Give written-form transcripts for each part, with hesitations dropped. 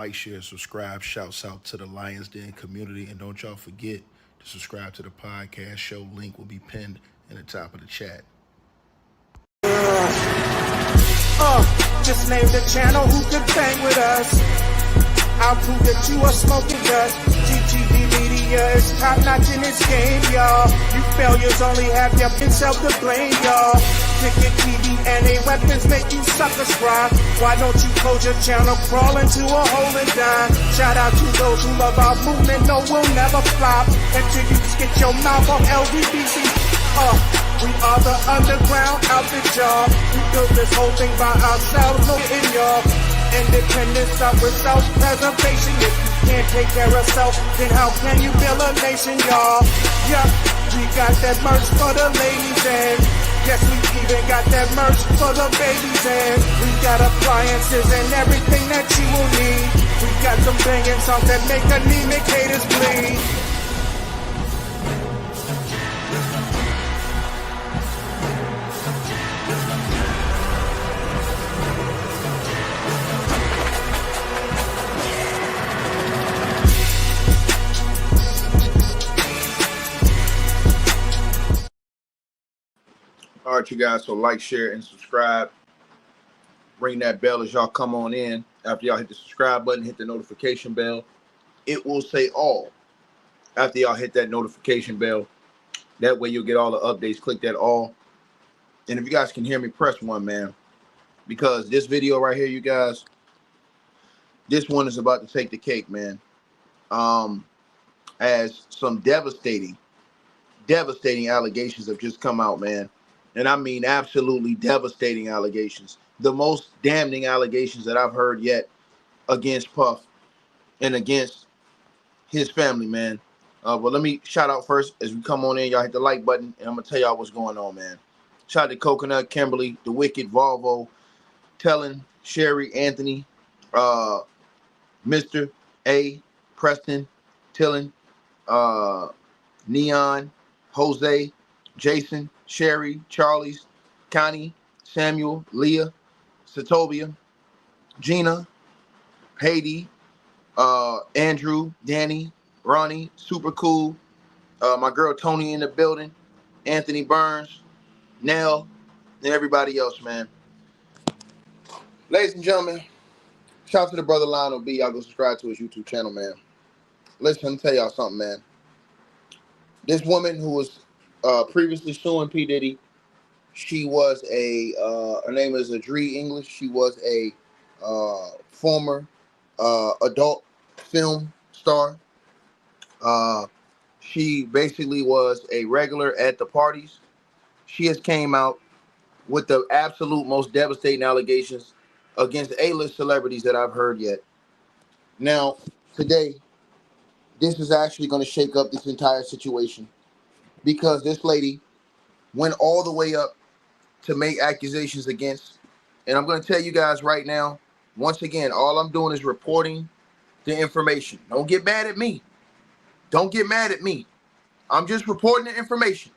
like, share, subscribe. Shouts out to the Lions Den community. And don't y'all forget to subscribe to the podcast show. Link will be pinned in the top of the chat. Just name the channel who could bang with us. I'll prove that you are smoking dust. GTV Media is top notch in this game, y'all. You failures only have your self to blame, y'all. Cricket TV and a weapons make you suckers cry. Why don't you close your channel, crawl into a hole and die? Shout out to those who love our movement, no, we'll never flop. Until you get your mouth on LGBT. We are the underground outfit, y'all. We built this whole thing by ourselves, no in y'all. Independence start with self-preservation. If you can't take care of self, then how can you build a nation, y'all? Yeah, we got that merch for the ladies and yes, we even got that merch for the babies and we got appliances and everything that you will need. We got some banging songs that make anemic haters bleed. All right, you guys, so like, share, and subscribe. Ring that bell as y'all come on in. After y'all hit the subscribe button, hit the notification bell. It will say all after y'all hit that notification bell. That way you'll get all the updates. Click that all. And if you guys can hear me, press 1, man. Because this video right here, you guys, this one is about to take the cake, man. As some devastating allegations have just come out, man. And I mean absolutely devastating allegations. The most damning allegations that I've heard yet against Puff and against his family, man. But let me shout out first as we come on in. Y'all hit the like button, and I'm going to tell y'all what's going on, man. Shout out to Coconut, Kimberly, The Wicked, Volvo, Tellin, Sherry, Anthony, Mr. A, Preston, Tillin, Neon, Jose, Jason, Sherry, Charlie's, Connie, Samuel, Leah, Satobia, Gina, Haiti, Andrew, Danny, Ronnie, Super Cool, my girl Tony in the building, Anthony Burns, Nell, and everybody else, man. Ladies and gentlemen, shout out to the brother Lionel B. Y'all go subscribe to his YouTube channel, man. Listen, let me tell y'all something, man. This woman who was previously suing P. Diddy, she was her name is Adri English. She was a former adult film star. She basically was a regular at the parties. She has came out with the absolute most devastating allegations against A-list celebrities that I've heard yet. Now, today, this is actually going to shake up this entire situation because this lady went all the way up to make accusations against, and I'm going to tell you guys right now, once again, all I'm doing is reporting the information. Don't get mad at me. Don't get mad at me. I'm just reporting the information.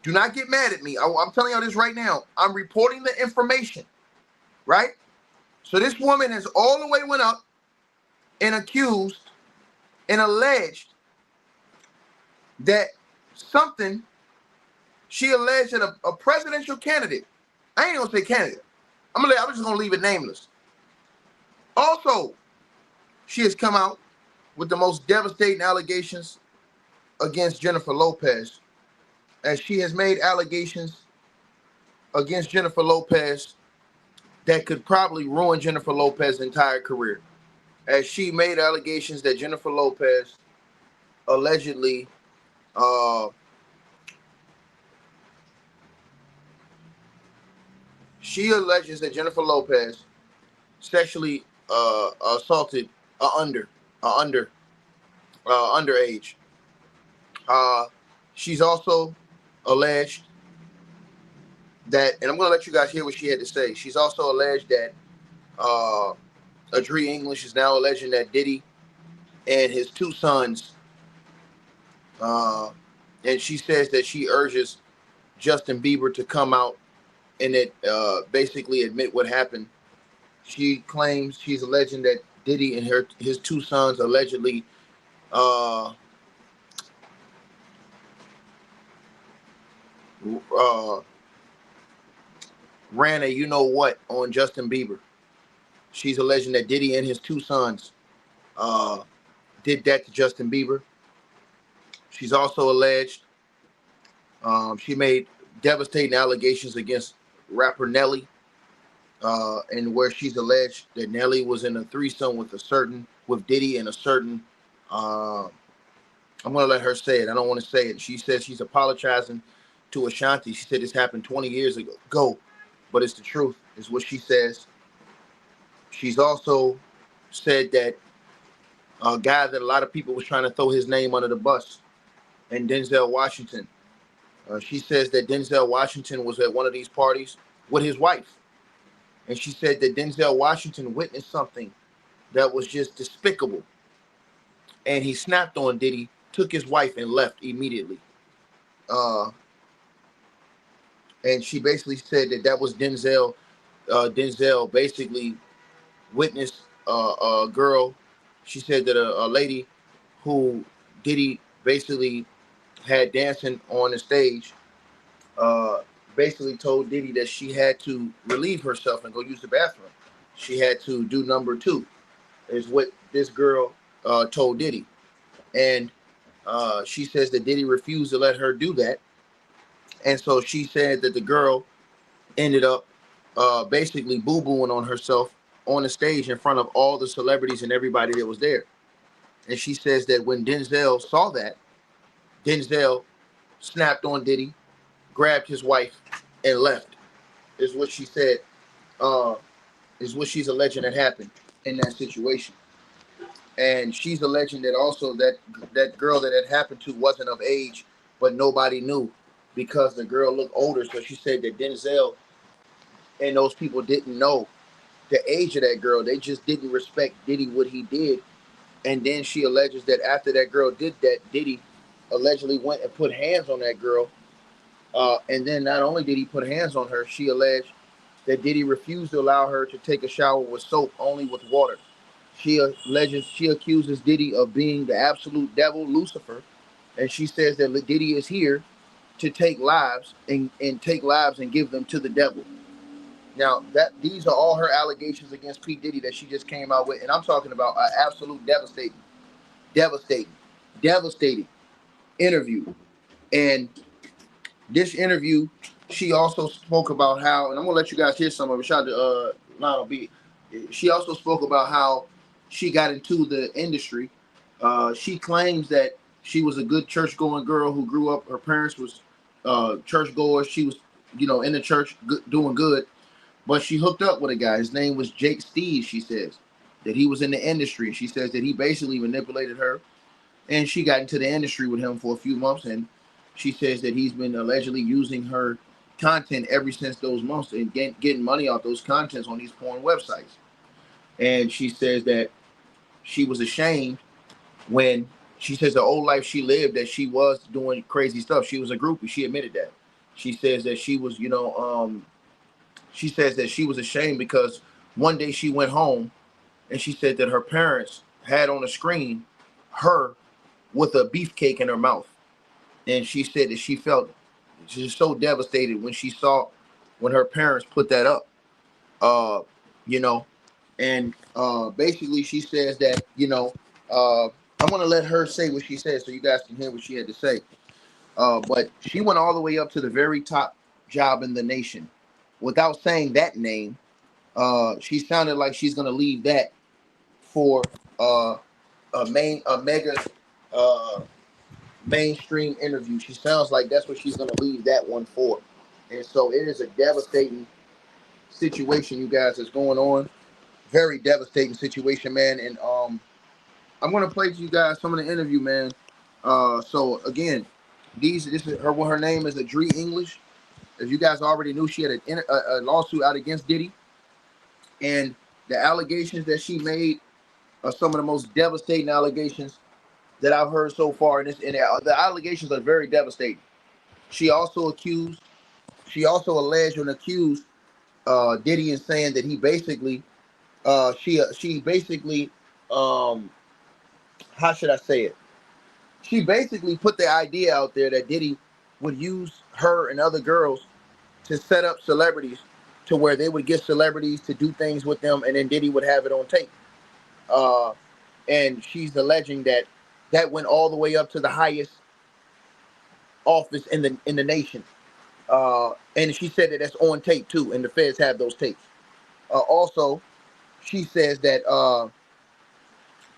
Do not get mad at me. I'm telling y'all this right now. I'm reporting the information, right? So this woman has all the way went up and accused and alleged that she alleged that a presidential candidate, I ain't gonna say candidate, I'm just gonna leave it nameless. Also, she has come out with the most devastating allegations against Jennifer Lopez, as she has made allegations against Jennifer Lopez that could probably ruin Jennifer Lopez's entire career. As she made allegations that Jennifer Lopez allegedly she alleges that Jennifer Lopez sexually assaulted underage. She's also alleged that, and I'm going to let you guys hear what she had to say. She's also alleged that Adri English is now alleging that Diddy and his 2 sons, and she says that she urges Justin Bieber to come out and basically admit what happened. She claims, she's alleging that Diddy and his two sons allegedly uh, uh, ran a you know what on Justin Bieber. She's alleging that Diddy and his two sons uh, did that to Justin Bieber. She's also alleged she made devastating allegations against rapper Nelly, and where she's alleged that Nelly was in a threesome with Diddy and a certain. Uh, I'm gonna let her say it. I don't want to say it. She says she's apologizing to Ashanti. She said this happened 20 years ago, but it's the truth. Is what she says. She's also said that a guy that a lot of people was trying to throw his name under the bus, and Denzel Washington. She says that Denzel Washington was at one of these parties with his wife. And she said that Denzel Washington witnessed something that was just despicable. And he snapped on Diddy, took his wife, and left immediately. Uh, and she basically said that that was Denzel. Denzel basically witnessed a girl. She said that a lady who Diddy basically had dancing on the stage uh, basically told Diddy that she had to relieve herself and go use the bathroom. She had to do number two, is what this girl told Diddy. And she says that Diddy refused to let her do that. And so she said that the girl ended up basically boo-booing on herself on the stage in front of all the celebrities and everybody that was there. And she says that when Denzel saw that, Denzel snapped on Diddy, grabbed his wife, and left. Is what she said. Uh, is what she's alleging that happened in that situation. And she's alleging that also that girl that it happened to wasn't of age, but nobody knew because the girl looked older. So she said that Denzel and those people didn't know the age of that girl. They just didn't respect Diddy what he did. And then she alleges that after that girl did that, Diddy allegedly went and put hands on that girl. And then not only did he put hands on her, she alleged that Diddy refused to allow her to take a shower with soap, only with water. She accuses Diddy of being the absolute devil, Lucifer, and she says that Diddy is here to take lives and take lives and give them to the devil. Now that these are all her allegations against P. Diddy that she just came out with, and I'm talking about an absolute devastating, devastating interview. And this interview, she also spoke about how, and I'm gonna let you guys hear some of it. Shout out to Lionel B. She also spoke about how she got into the industry. She claims that she was a good church-going girl who grew up. Her parents was church-goers. She was, in the church doing good. But she hooked up with a guy. His name was Jake Steves. She says that he was in the industry. She says that he basically manipulated her, and she got into the industry with him for a few months. And she says that he's been allegedly using her content ever since those months and getting money off those contents on these porn websites. And she says that she was ashamed when she says the old life she lived that she was doing crazy stuff. She was a groupie. She admitted that. She says that she was, she says that she was ashamed because one day she went home and she said that her parents had on the screen her with a beefcake in her mouth. And she said that she felt just so devastated when her parents put that up. Uh, you know, and basically she says that, I'm gonna let her say what she said so you guys can hear what she had to say. But she went all the way up to the very top job in the nation. Without saying that name, she sounded like she's gonna leave that for a mega uh, mainstream interview. She sounds like that's what she's gonna leave that one for. And so it is a devastating situation, you guys, that's going on. Very devastating situation, man. And I'm gonna play to you guys some of the interview, man. So again, this is her name is Adri English. As you guys already knew, she had a lawsuit out against Diddy, and the allegations that she made are some of the most devastating allegations that I've heard so far. And the allegations are very devastating. She also alleged and accused Diddy in saying that he basically She basically, um, how should I say it? She basically put the idea out there that Diddy would use her and other girls to set up celebrities to where they would get celebrities to do things with them, and then Diddy would have it on tape. Uh, and she's alleging that that went all the way up to the highest office in the nation. And she said that that's on tape too, and the feds have those tapes. Also, she says that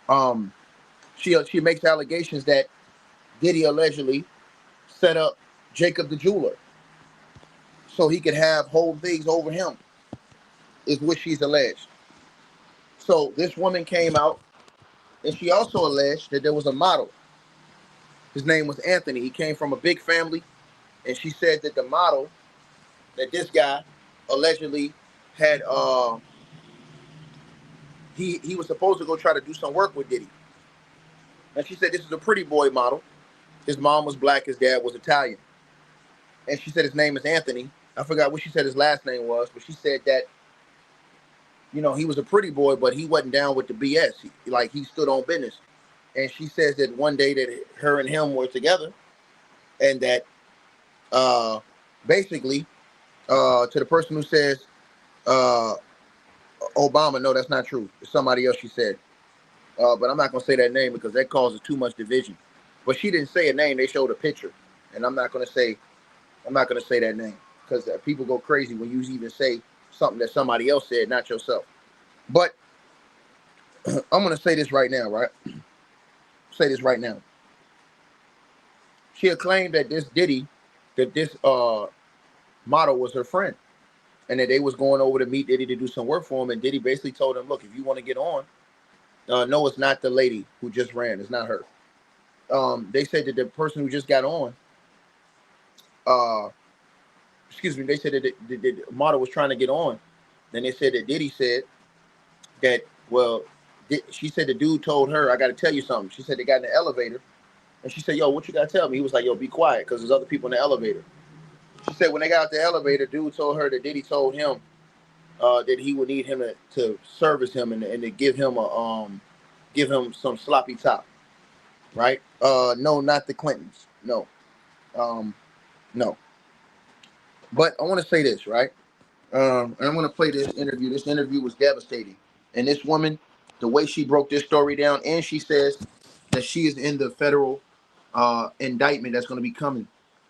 um, she makes allegations that Diddy allegedly set up Jacob the jeweler so he could have hold things over him, is what she's alleged. So this woman came out and she also alleged that there was a model. His name was Anthony. He came from a big family, and she said that the model that this guy allegedly had he was supposed to go try to do some work with Diddy. And she said this is a pretty boy model. His mom was black, his dad was Italian. And she said his name is Anthony. I forgot what she said his last name was, but she said that, you know, he was a pretty boy, but he wasn't down with the BS. He stood on business. And she says that one day that her and him were together, and that uh, basically to the person who says uh, Obama, no, that's not true. It's somebody else she said. But I'm not going to say that name because that causes too much division. But she didn't say a name. They showed a picture. And I'm not going to say that name because people go crazy when you even say something that somebody else said, not yourself. But I'm going to say this right now, right? Say this right now. She had claimed that this Diddy, that this model was her friend, and that they was going over to meet Diddy to do some work for him. And Diddy basically told him, look, if you want to get on, no, it's not the lady who just ran. It's not her. They said that the person who just got on, they said that the model was trying to get on. Then they said that Diddy said that, well, she said the dude told her, I got to tell you something. She said they got in the elevator. And she said, yo, what you got to tell me? He was like, yo, be quiet because there's other people in the elevator. She said when they got out the elevator, dude told her that Diddy told him that he would need him to service him and to give him some sloppy top, right? No, not the Clintons. No. No. But I want to say this, right? And I'm going to play this interview. This interview was devastating. And this woman, the way she broke this story down, and she says that she is in the federal indictment that's going to be coming.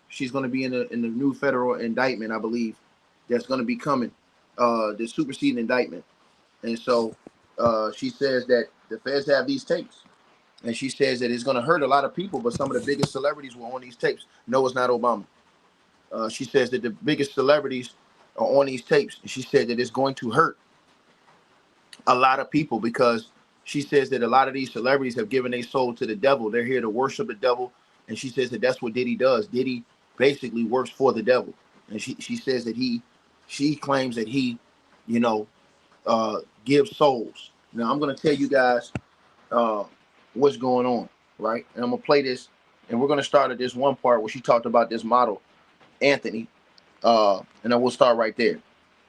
She's going to be in the new federal indictment, I believe, that's going to be coming, the superseding indictment. And so she says that the feds have these tapes. And she says that it's going to hurt a lot of people, but some of the biggest celebrities were on these tapes. No, it's not Obama. She says that the biggest celebrities are on these tapes. And she said that it's going to hurt a lot of people because she says that a lot of these celebrities have given their soul to the devil. They're here to worship the devil. And she says that that's what Diddy does. Diddy basically works for the devil. And she says that she claims that he, you know, gives souls. Now, I'm going to tell you guys what's going on, right? And I'm going to play this. And we're going to start at this one part where she talked about this model, Anthony. And then we'll start right there.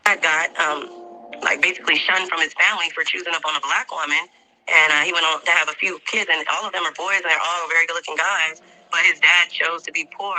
I got basically shunned from his family for choosing up on a black woman, and he went on to have a few kids, and all of them are boys, and they're all very good-looking guys. But his dad chose to be poor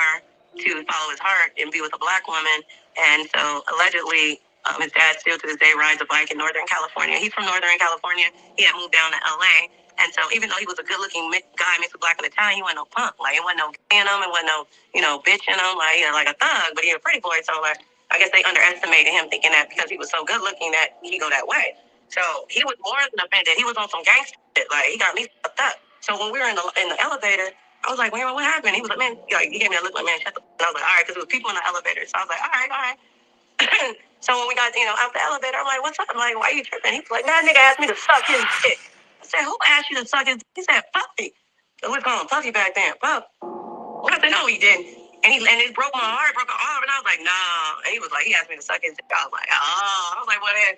to follow his heart and be with a black woman, and so allegedly, his dad still to this day rides a bike in Northern California. He's from Northern California. He had moved down to LA. And so even though he was a good-looking guy mixed with black and Italian, he wasn't no punk. Like, it wasn't no gay in him. It wasn't no, bitch in him. Like, like a thug, but he a pretty boy. So, like, I guess they underestimated him, thinking that because he was so good-looking that he go that way. So he was more than offended. He was on some gangster shit. Like, he got me fucked up. So when we were in the elevator, I was like, man, what happened? He was like, man, he gave me a look like, man, shut the fuck. And I was like, all right, because there was people in the elevator. So I was like, all right. So when we got, out the elevator, I'm like, what's up? I'm like, why are you tripping? He was like, that nigga asked me to suck his dick. I said, who asked you to suck his dick? He said, Puffy. So we was calling him Puffy back then. Puff. I said, no, he didn't. And it broke my heart, broke my arm. And I was like, nah. And he was like, he asked me to suck his dick. I was like, oh. I was like, well, then,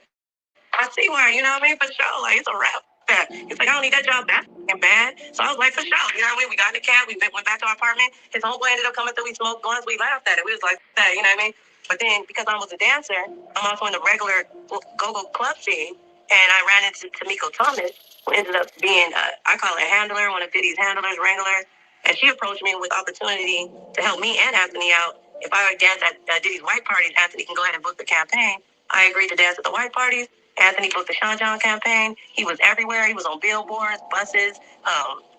I see why, you know what I mean? For sure. Like, it's a rap. He's like, I don't need that job that bad. So I was like, for sure. You know what I mean? We got in the cab. We went back to our apartment. His homeboy ended up coming through. We smoked blunts. We laughed at it. We was like, that, you know what I mean? But then, because I was a dancer, I'm also in the regular go-go club scene. And I ran into Tamiko Thomas, who ended up being, I call her handler, one of Diddy's handlers, wranglers. And she approached me with opportunity to help me and Anthony out. If I would dance at Diddy's white parties, Anthony can go ahead and book the campaign. I agreed to dance at the white parties. Anthony booked the Sean John campaign. He was everywhere. He was on billboards, buses,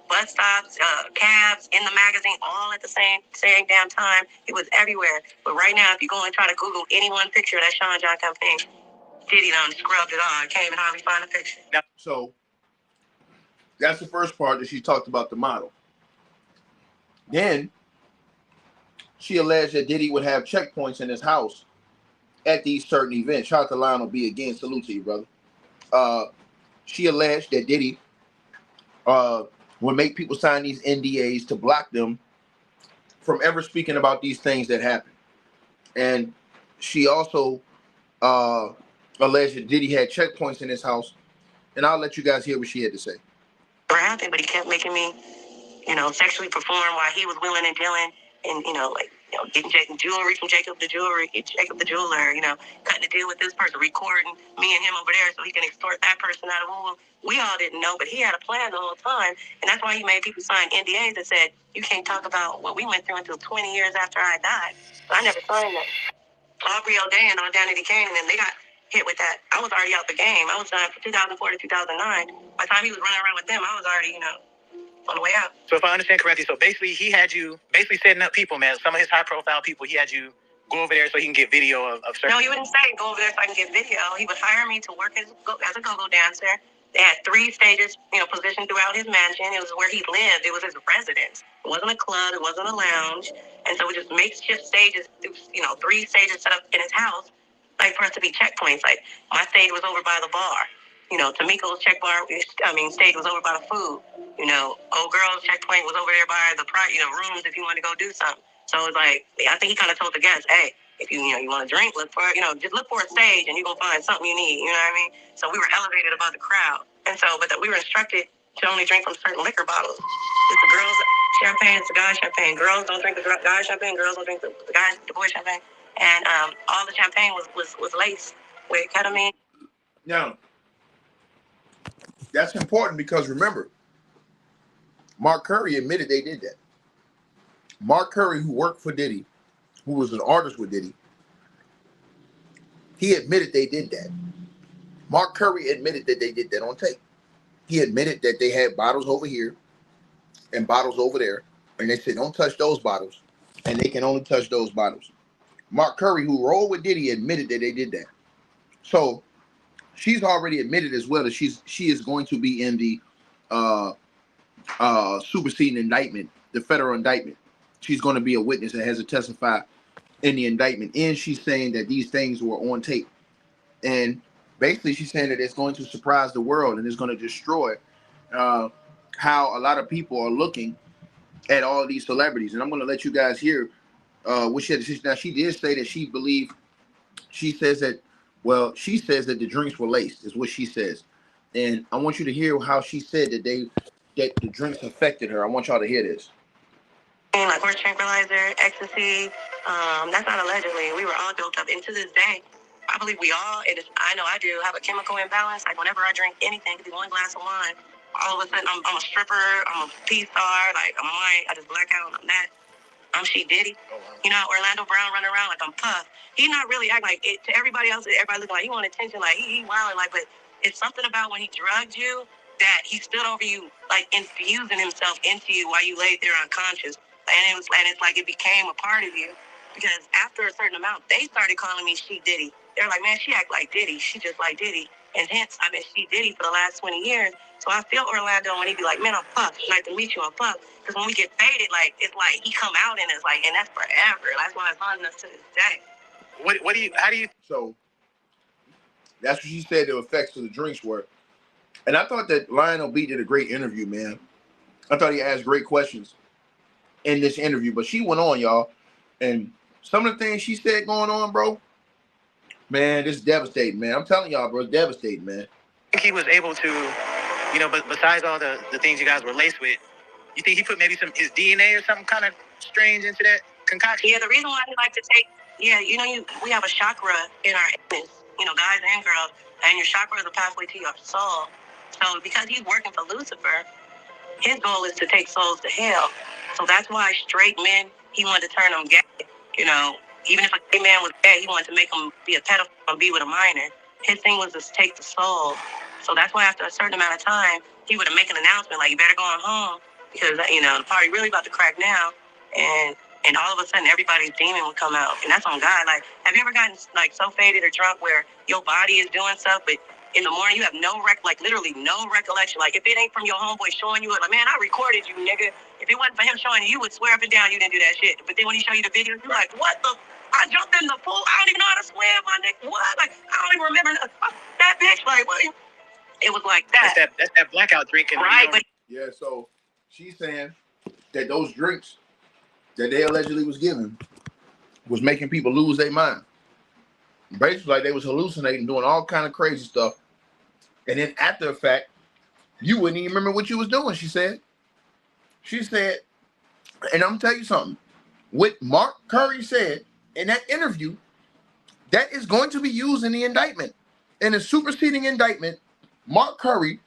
bus stops, cabs, in the magazine, all at the same damn time. He was everywhere. But right now, if you go and try to Google any one picture of that Sean John campaign, Diddy done scrubbed it all. I can't even hardly find a picture. So that's the first part that she talked about the model. Then she alleged that Diddy would have checkpoints in his house at these certain events. Shout out to Lionel B again. Salute to you, brother. She alleged that Diddy would make people sign these NDAs to block them from ever speaking about these things that happen. And she also alleged that Diddy had checkpoints in his house. And I'll let you guys hear what she had to say. Happened, but he kept making me, sexually perform while he was willing and dealing, and getting jewelry from Jacob the jeweler, cutting a deal with this person, recording me and him over there so he can extort that person out of who we all didn't know, but he had a plan the whole time, and that's why he made people sign NDAs that said you can't talk about what we went through until 20 years after I died. So I never signed that. Aubrey O'Dan on Danity Kane, and then they got hit with that. I was already out the game. I was done from 2004 to 2009. By the time he was running around with them, I was already, on the way out. So if I understand correctly, so basically he had you setting up people, man. Some of his high profile people, he had you go over there so he can get video of certain. No, he wouldn't say go over there so I can get video. He would hire me to work as a go-go dancer. They had 3 stages, positioned throughout his mansion. It was where he lived. It was his residence. It wasn't a club. It wasn't a lounge. And so we just makeshift stages, 3 stages set up in his house, like for us to be checkpoints. Like my stage was over by the bar. Tamiko's stage was over by the food. Old girl's checkpoint was over there by the rooms if you want to go do something. So it was like, I think he kind of told the guests, hey, if you want to drink, look for just look for a stage and you're going to find something you need. You know what I mean? So we were elevated above the crowd. And so, we were instructed to only drink from certain liquor bottles. It's the girls' champagne, it's the guys' champagne. Girls don't drink the guys' champagne. Girls don't drink the boys' champagne. And all the champagne was laced with ketamine. Now, that's important because remember, Mark Curry admitted they did that. Mark Curry, who worked for Diddy, who was an artist with Diddy, he admitted they did that. Mark Curry admitted that they did that on tape. He admitted that they had bottles over here and bottles over there, and they said, don't touch those bottles, and they can only touch those bottles. Mark Curry, who rolled with Diddy, admitted that they did that. So she's already admitted as well that she is going to be in the superseding indictment, the federal indictment. She's going to be a witness that has to testify in the indictment, and she's saying that these things were on tape. And basically, she's saying that it's going to surprise the world and it's going to destroy how a lot of people are looking at all these celebrities. And I'm going to let you guys hear what she had to say. Now, she did say that she says that the drinks were laced, is what she says. And I want you to hear how she said that the drinks affected her. I want y'all to hear this. Like horse tranquilizer, ecstasy. That's not allegedly. We were all doped up. And to this day, I believe we all, I know I do, have a chemical imbalance. Like whenever I drink anything, it could be one glass of wine, all of a sudden I'm a stripper, I'm a P-star, like I just black out, I'm that. I'm She Diddy. Oh, wow. Orlando Brown running around like I'm Puff. He not really acting like it to everybody else. Everybody looking like he want attention, like he wilding, like, but it's something about when he drugged you that he stood over you, like infusing himself into you while you laid there unconscious. And it's like it became a part of you. Because after a certain amount, they started calling me She Diddy. They're like, man, she act like Diddy. She just like Diddy. And hence, I've been She Diddy for the last 20 years. So I feel Orlando when he be like, man, I'm Puff. Nice to meet you, I'm Puff. Because when we get faded, like, it's like he come out and it's like, and that's forever. That's why it's haunting us to this day. How do you? So that's what she said the effects of the drinks were. And I thought that Lionel B did a great interview, man. I thought he asked great questions in this interview. But she went on, y'all. And some of the things she said going on, bro, man, this is devastating, man. I'm telling y'all, bro, it's devastating, man. I think he was able to, but besides all the things you guys were laced with, you think he put maybe his DNA or something kind of strange into that concoction? Yeah, the reason why he like to take, we have a chakra in our anus, guys and girls, and your chakra is a pathway to your soul. So because he's working for Lucifer, his goal is to take souls to hell. So that's why straight men, he wanted to turn them gay. You know, even if a gay man was gay, he wanted to make him be a pedophile and be with a minor. His thing was to take the soul. So that's why after a certain amount of time, he would make an announcement like, you better go on home because, you know, the party really about to crack now. And all of a sudden, everybody's demon would come out. And that's on God. Like, have you ever gotten, like, so faded or drunk where your body is doing stuff, but in the morning you have no literally no recollection? Like, if it ain't from your homeboy showing you it, like, man, I recorded you, nigga. If it wasn't for him showing you, you would swear up and down you didn't do that shit. But then when he show you the video, you're like, what the? I jumped in the pool. I don't even know how to swim, my nigga. What? Like, I don't even remember that bitch. Like, what? It was like that. That's that blackout drinking. Right, but Yeah, so she's saying that those drinks that they allegedly was given was making people lose their mind. Basically, like they was hallucinating, doing all kind of crazy stuff. And then after the fact, you wouldn't even remember what you was doing, she said. She said, and I'm going to tell you something. What Mark Curry said in that interview, that is going to be used in the indictment. In a superseding indictment, Mark Curry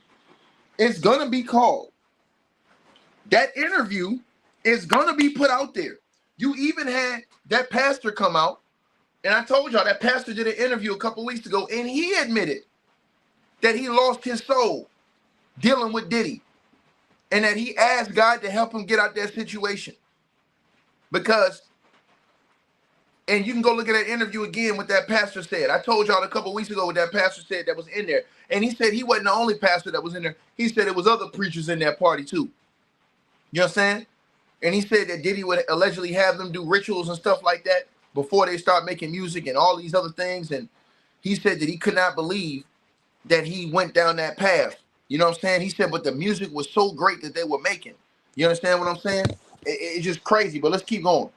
is going to be called. That interview is going to be put out there. You even had that pastor come out, and I told y'all that pastor did an interview a couple weeks ago, and he admitted that he lost his soul dealing with Diddy, and that he asked God to help him get out that situation. Because, and you can go look at that interview again, what that pastor said. I told y'all a couple weeks ago what that pastor said that was in there. And he said he wasn't the only pastor that was in there. He said it was other preachers in that party too. You know what I'm saying? And he said that Diddy would allegedly have them do rituals and stuff like that before they start making music and all these other things. And he said that he could not believe that he went down that path. You know what I'm saying? He said, but the music was so great that they were making. You understand what I'm saying? It's just crazy, but let's keep going.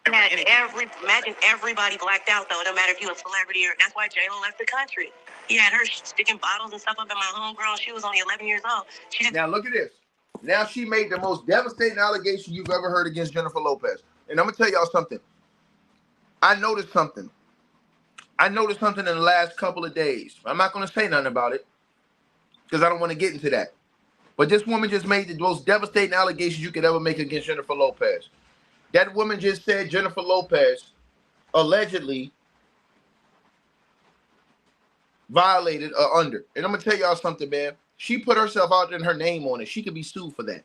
Imagine everybody blacked out, though. It don't matter if you're a celebrity or... That's why J-Lo left the country. He had her sticking bottles and stuff up in my homegirl. She was only 11 years old. Now, look at this. Now she made the most devastating allegation you've ever heard against Jennifer Lopez. And I'm going to tell y'all something. I noticed something. in the last couple of days. I'm not going to say nothing about it because I don't want to get into that. But this woman just made the most devastating allegations you could ever make against Jennifer Lopez. That woman just said Jennifer Lopez allegedly violated or under. And I'm going to tell y'all something, man. She put herself out there and her name on it. She could be sued for that.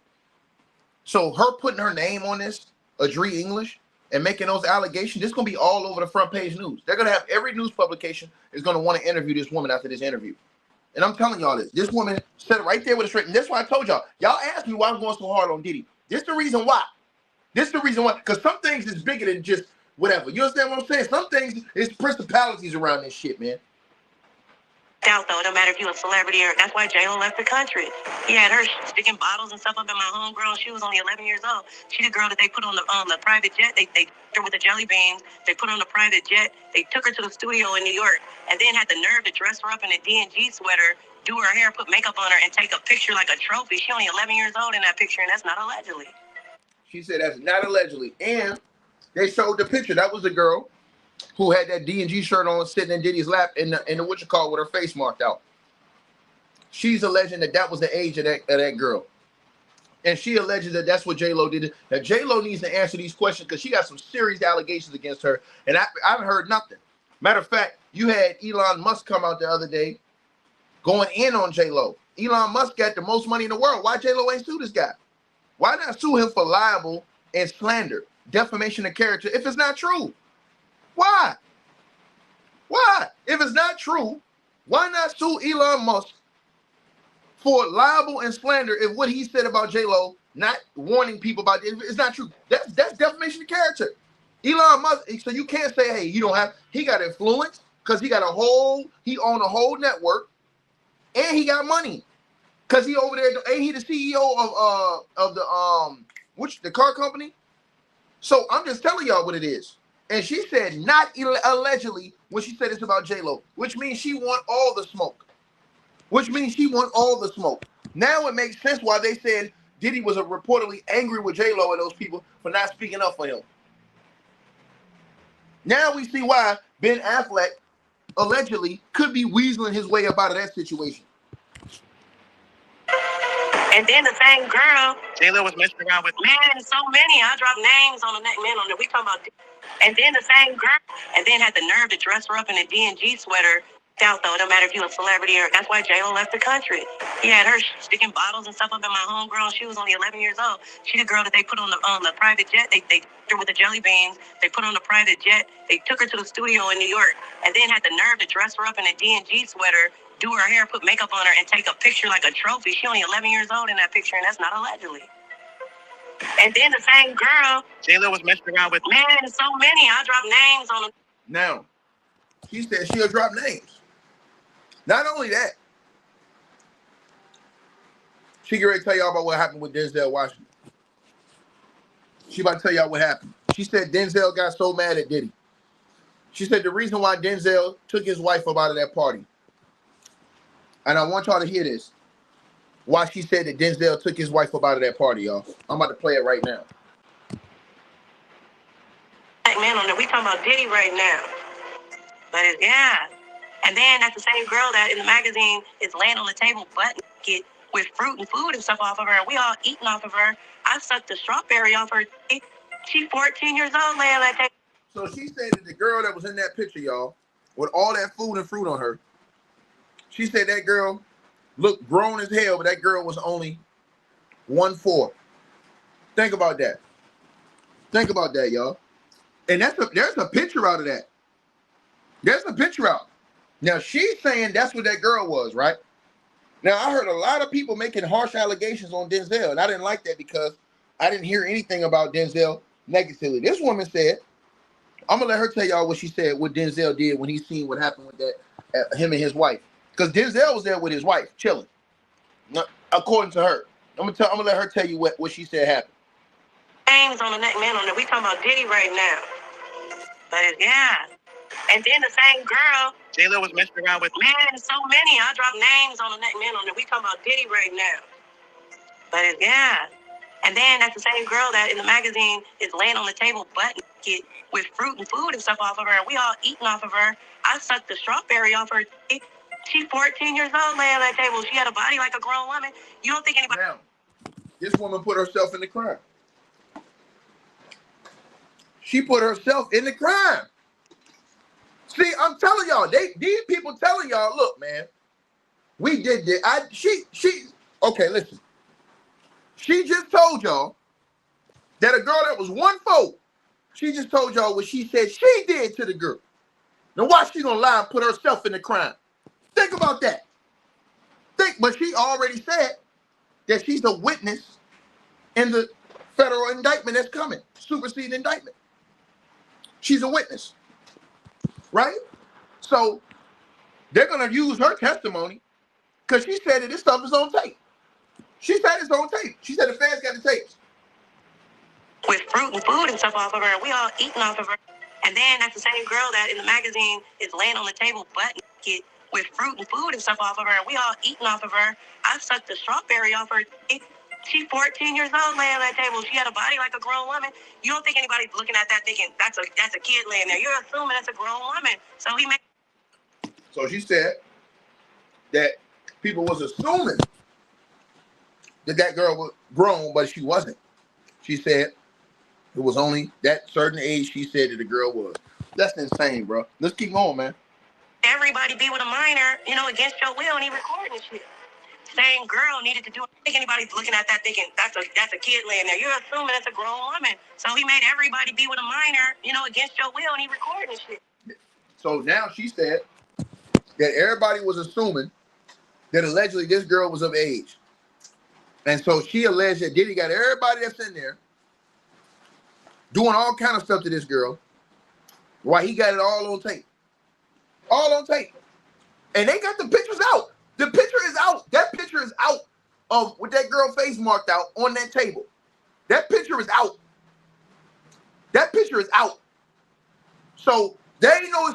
So her putting her name on this, Adri English, and making those allegations, this is going to be all over the front page news. They're going to have every news publication is going to want to interview this woman after this interview. And I'm telling y'all this. This woman said it right there with a straight. And that's why I told y'all. Y'all asked me why I'm going so hard on Diddy. This is the reason why. Because some things is bigger than just whatever. You understand what I'm saying? Some things is principalities around this shit, man. Out though, no matter if you're a celebrity or... That's why J-Lo left the country. He had her sticking bottles and stuff up in my homegirl. She was only 11 years old. She the girl that they put on the private jet. They took her with the jelly beans. They put her on the private jet. They took her to the studio in New York and then had the nerve to dress her up in a D&G sweater, do her hair, put makeup on her, and take a picture like a trophy. She only 11 years old in that picture, and that's not allegedly. She said that's not allegedly. And they showed the picture. That was the girl who had that D&G shirt on sitting in Diddy's lap in the what you call with her face marked out. She's alleging that was the age of that girl. And she alleges that that's what J-Lo did. Now, J-Lo needs to answer these questions because she got some serious allegations against her. And I haven't heard nothing. Matter of fact, you had Elon Musk come out the other day going in on J-Lo. Elon Musk got the most money in the world. Why J-Lo ain't sue this guy? Why not sue him for libel and slander, defamation of character, if it's not true? Why? If it's not true, why not sue Elon Musk for libel and slander if what he said about J-Lo, not warning people about it, it's not true? That's defamation of character. Elon Musk, so you can't say, hey, he got influence because he owned a whole network and he got money. Because he over there, ain't he the CEO of the car company? So I'm just telling y'all what it is. And she said not allegedly when she said it's about J-Lo, which means she want all the smoke. Now it makes sense why they said Diddy was reportedly angry with J-Lo and those people for not speaking up for him. Now we see why Ben Affleck allegedly could be weaseling his way up out of that situation. And then the same girl, Taylor was messing around with, man, so many. I dropped names on the neck, man, on the, we talking about. And then the same girl, and then had the nerve to dress her up in a D&G sweater. Out though, no matter if you're a celebrity or, that's why J.Lo left the country. He had her sticking bottles and stuff up in my homegirl. She was only 11 years old. She the girl that they put on the private jet. They took her with the jelly beans. They put on the private jet. They took her to the studio in New York, and then had the nerve to dress her up in a D&G sweater, do her hair, put makeup on her, and take a picture like a trophy. She only 11 years old in that picture, and that's not allegedly. And then the same girl, Taylor was messing around with, man, so many. I dropped names on them. Now, she said she'll drop names. Not only that, she get ready to tell y'all about what happened with Denzel Washington. She about to tell y'all what happened. She said Denzel got so mad at Diddy. She said the reason why Denzel took his wife up out of that party, and I want y'all to hear this, why she said that Denzel took his wife up out of that party, y'all. I'm about to play it right now. Man, we talking about Diddy right now. But yeah. And then that's the same girl that in the magazine is laying on the table butt naked with fruit and food and stuff off of her. And we all eating off of her. I sucked the strawberry off her. She's 14 years old laying on that table. So she said that the girl that was in that picture, y'all, with all that food and fruit on her, she said that girl looked grown as hell, but that girl was only 1'4". Think about that. Think about that, y'all. And there's a picture out of that. There's a picture out. Now, she's saying that's what that girl was, right? Now, I heard a lot of people making harsh allegations on Denzel, and I didn't like that because I didn't hear anything about Denzel negatively. This woman said, I'm going to let her tell y'all what she said, what Denzel did when he seen what happened with that, him and his wife. Because Denzel was there with his wife, chilling, according to her. I'm going to let her tell you what she said happened. Names on the neck, man, we talking about Diddy right now. But yeah. And then the same girl, Taylor was messing around with, man, so many. I dropped names on the neck, man, we talking about Diddy right now. But yeah. And then that's the same girl that in the magazine is laying on the table butt naked with fruit and food and stuff off of her. And we all eating off of her. I sucked the strawberry off her. She's 14 years old laying on that table. She had a body like a grown woman. You don't think anybody... Now, this woman put herself in the crime. She put herself in the crime. See, I'm telling y'all, these people telling y'all, look, man, we did this. Okay, listen. She just told y'all that a girl that was 1'4", she just told y'all what she said she did to the girl. Now why she gonna lie and put herself in the crime? Think about that. But she already said that she's a witness in the federal indictment that's coming, superseding indictment. She's a witness. Right? So they're going to use her testimony because she said that this stuff is on tape. She said it's on tape. She said the fans got the tapes. With fruit and food and stuff off of her. We all eating off of her. And then that's the same girl that in the magazine is laying on the table butt naked with fruit and food and stuff off of her. We all eating off of her. I sucked the strawberry off her. She's 14 years old laying on that table. She had a body like a grown woman. You don't think anybody's looking at that thinking that's a kid laying there. You're assuming that's a grown woman. So he made. So she said that people was assuming that girl was grown, but she wasn't. She said it was only that certain age she said that the girl was. That's insane, bro. Let's keep going, man. Everybody be with a minor, against your will, and he recording shit. Same girl needed to do it. I think anybody's looking at that thinking that's a kid laying there. You're assuming it's a grown woman. So he made everybody be with a minor, against your will, and he recording shit. So now she said that everybody was assuming that allegedly this girl was of age. And so she alleged that Diddy got everybody that's in there doing all kind of stuff to this girl while he got it all on tape. All on tape. And they got the pictures out. The picture is out. That picture is out of with that girl face marked out on that table. That picture is out. That picture is out. So there ain't no,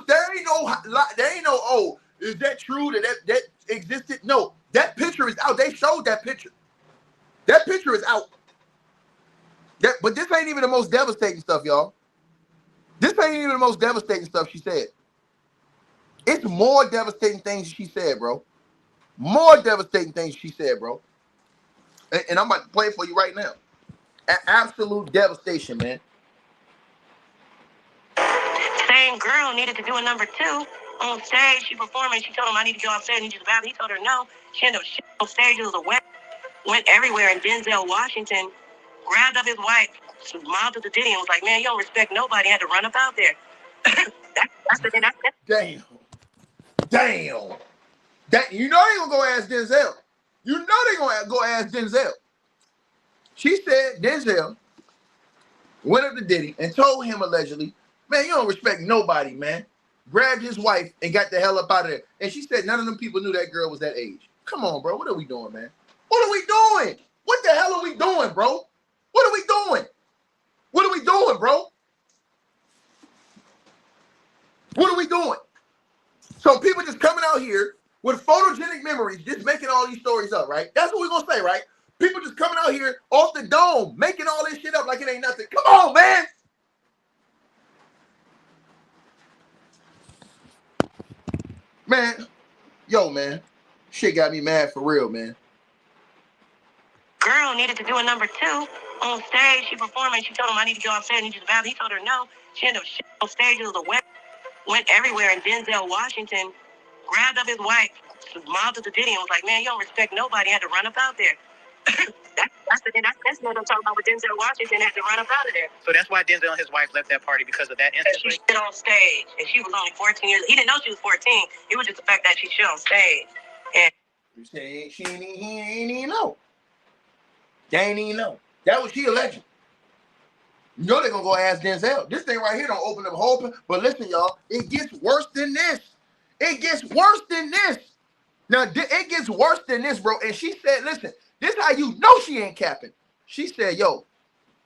oh, is that true that existed? No, that picture is out. They showed that picture. That picture is out. But this ain't even the most devastating stuff, y'all. This ain't even the most devastating stuff she said. It's more devastating things she said, bro. More devastating things she said, bro. And I'm about to play it for you right now. Absolute devastation, man. Same girl needed to do a number two on stage. She performed and she told him, I need to go upstairs and use the bathroom. He told her no. She ended up shit on stage. It was a went everywhere. And Denzel Washington grabbed up his wife, smiled at the Diddy and was like, man, you don't respect nobody. Had to run up out there. Damn. Damn. You know they gonna go ask Denzel. You know they gonna go ask Denzel. She said Denzel went up to Diddy and told him allegedly, man, you don't respect nobody, man. Grabbed his wife and got the hell up out of there. And she said none of them people knew that girl was that age. Come on, bro. What are we doing, man? What are we doing? What the hell are we doing, bro? What are we doing? What are we doing, bro? What are we doing? So people just coming out here with photogenic memories, just making all these stories up, right? That's what we're going to say, right? People just coming out here off the dome, making all this shit up like it ain't nothing. Come on, man. Man, yo, man. Shit got me mad for real, man. Girl needed to do a number two on stage. She performed and she told him, I need to go upstairs and use the bathroom. He told her no. She ended up shit on stage. It was a went everywhere. And Denzel Washington grabbed up his wife, smiled at the Diddy and was like, man, you don't respect nobody. Had to run up out there. That's what I'm talking about with Denzel Washington. Had to run up out of there. So that's why Denzel and his wife left that party, because of that incident. She shit on stage, and she was only 14 years. He didn't know she was 14. It was just the fact that she shit on stage. And you say he ain't even know. They ain't even know. That was she alleged. You know they're gonna go ask Denzel. This thing right here don't open up hope. But listen, y'all, it gets worse than this. It gets worse than this. Now it gets worse than this, bro. And she said, listen, this how you know she ain't capping. She said, yo,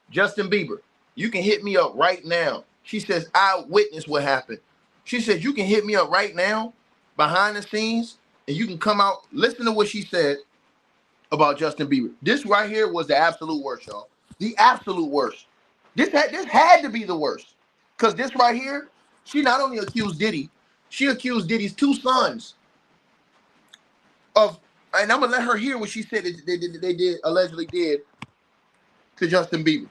Justin Bieber, you can hit me up right now. She says, I witnessed what happened. She said, you can hit me up right now behind the scenes and you can come out. Listen to what she said about Justin Bieber. This right here was the absolute worst, y'all. The absolute worst. This had to be the worst. Because this right here, she not only accused Diddy, she accused Diddy's two sons of, and I'm going to let her hear what she said they allegedly did to Justin Bieber.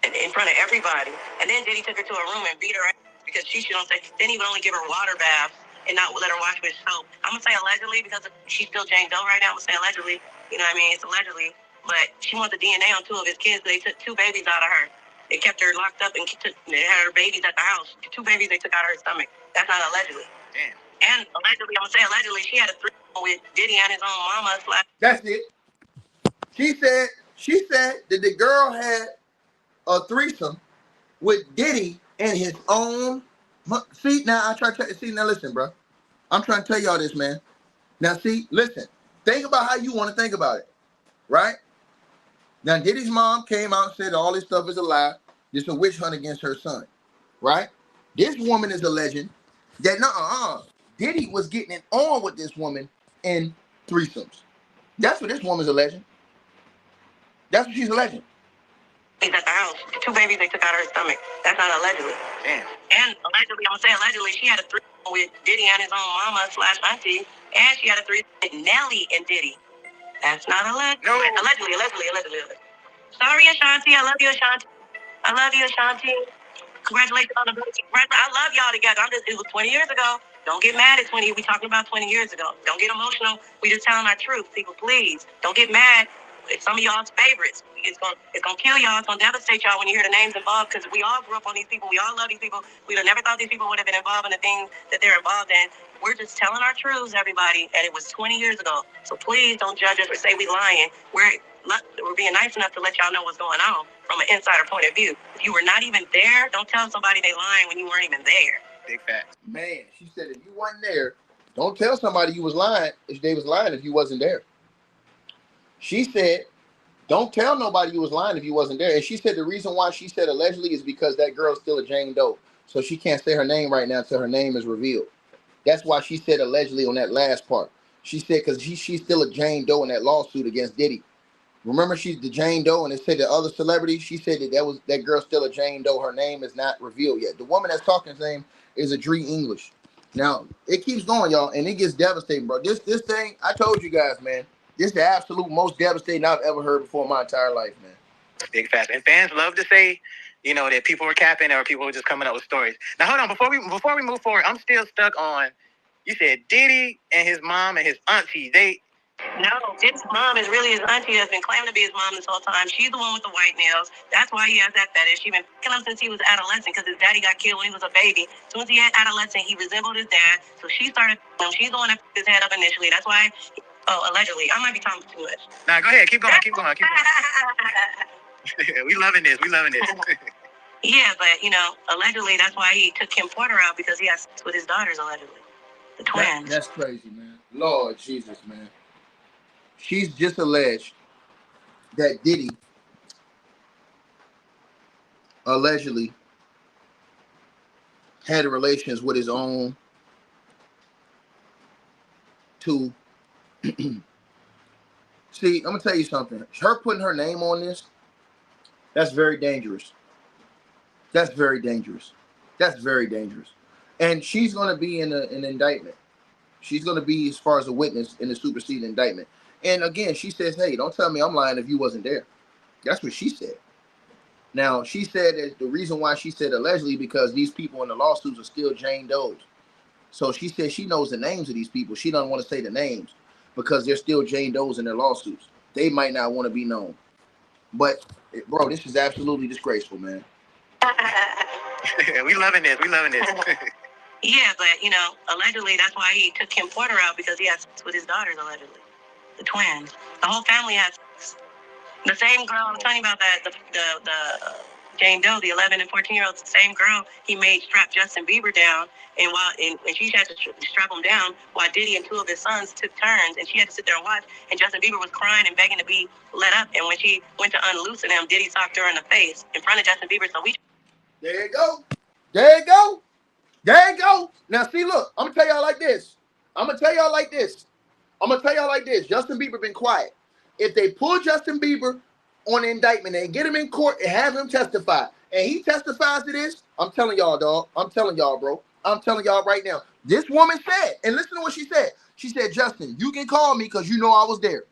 In front of everybody. And then Diddy took her to a room and beat her ass because she should don't say. Then he would only give her water baths and not let her wash with soap. I'm going to say allegedly because she's still Jane Doe right now. I'm going to say allegedly. You know what I mean? It's allegedly. But she wants the DNA on two of his kids. They took two babies out of her. They kept her locked up and they had her babies at the house. Two babies they took out of her stomach. That's not allegedly. Damn. And allegedly, I'm going to say allegedly, she had a threesome with Diddy and his own mama. That's it. She said that the girl had a threesome with Diddy and his own. See, now I try to see. Now listen, bro. I'm trying to tell y'all this, man. Now see, listen. Think about how you want to think about it, right? Now Diddy's mom came out and said all this stuff is a lie. This is a witch hunt against her son, right? This woman is alleging that Diddy was getting it on with this woman in threesomes. That's what this woman's alleging. That's what she's alleging. At the house, two babies they took out of her stomach. That's not allegedly. Damn. And allegedly, I'm gonna say allegedly, she had a threesome with Diddy and his own mama / auntie, and she had a threesome with Nelly and Diddy. That's not alleged. No. Allegedly. Sorry, Ashanti. I love you, Ashanti. Congratulations on the baby. I love y'all together. It was 20 years ago. Don't get mad at 20. We talking about 20 years ago. Don't get emotional. We just telling our truth, people. Please don't get mad. It's some of y'all's favorites. It's gonna kill y'all. It's gonna devastate y'all when you hear the names involved, because we all grew up on these people. We all love these people. We'd have never thought these people would have been involved in the things that they're involved in. We're just telling our truths, everybody, and it was 20 years ago. So please don't judge us or say we lying. We're being nice enough to let y'all know what's going on from an insider point of view. If you were not even there, don't tell somebody they lying when you weren't even there. Big facts. Man, she said if you wasn't there, don't tell somebody you was lying if they was lying if you wasn't there. She said, don't tell nobody you was lying if you wasn't there. And she said the reason why she said allegedly is because that girl's still a Jane Doe. So she can't say her name right now until her name is revealed. That's why she said allegedly on that last part. She said because she's still a Jane Doe in that lawsuit against Diddy. Remember, she's the Jane Doe, and it said the other celebrity. She said that girl's still a Jane Doe. Her name is not revealed yet. The woman that's talking, his name is Adri English. Now it keeps going, y'all, and it gets devastating, bro. This thing, I told you guys, man. This is the absolute most devastating I've ever heard before in my entire life, man. Big facts. And fans love to say, that people were capping or people were just coming up with stories. Now hold on, before we move forward, I'm still stuck on. You said Diddy and his mom and his auntie. No, Diddy's mom is really his auntie that's been claiming to be his mom this whole time. She's the one with the white nails. That's why he has that fetish. She's been picking him since he was adolescent because his daddy got killed when he was a baby. As soon as he had adolescent, he resembled his dad. So she started him. She's the one that put his head up initially. That's why, allegedly. I might be talking too much. Nah, go ahead. Keep going. We loving this. Yeah, but, allegedly that's why he took Kim Porter out because he has sex with his daughters, allegedly. The twins. That's crazy, man. Lord Jesus, man. She's just alleged that Diddy allegedly had relations with his own two. See, I'm gonna tell you something. Her putting her name on this, that's very dangerous. That's very dangerous. That's very dangerous. And she's gonna be in an indictment. She's gonna be, as far as a witness, in the superseding indictment. And again, she says, "Hey, don't tell me I'm lying if you wasn't there." That's what she said. Now, she said that the reason why she said allegedly because these people in the lawsuits are still Jane Doe's. So she said she knows the names of these people. She doesn't want to say the names because they're still Jane Doe's in their lawsuits. They might not want to be known. But, bro, this is absolutely disgraceful, man. We loving this. Yeah, but, allegedly that's why he took Kim Porter out because he had sex with his daughters, allegedly. The twins. The whole family has sex. The same girl, I'm talking about that, the Jane Doe, the 11 and 14-year-olds, the same girl he made strap Justin Bieber down, and she had to strap him down while Diddy and two of his sons took turns, and she had to sit there and watch, and Justin Bieber was crying and begging to be let up, and when she went to unloosen him, Diddy socked her in the face in front of Justin Bieber, so we... There you go. There you go. There you go. Now, see, look, I'm going to tell y'all like this. Justin Bieber been quiet. If they pull Justin Bieber on the indictment and get him in court and have him testify, and he testifies to this, I'm telling y'all, dog. I'm telling y'all, bro. I'm telling y'all right now. This woman said, and listen to what she said. She said, "Justin, you can call me because you know I was there."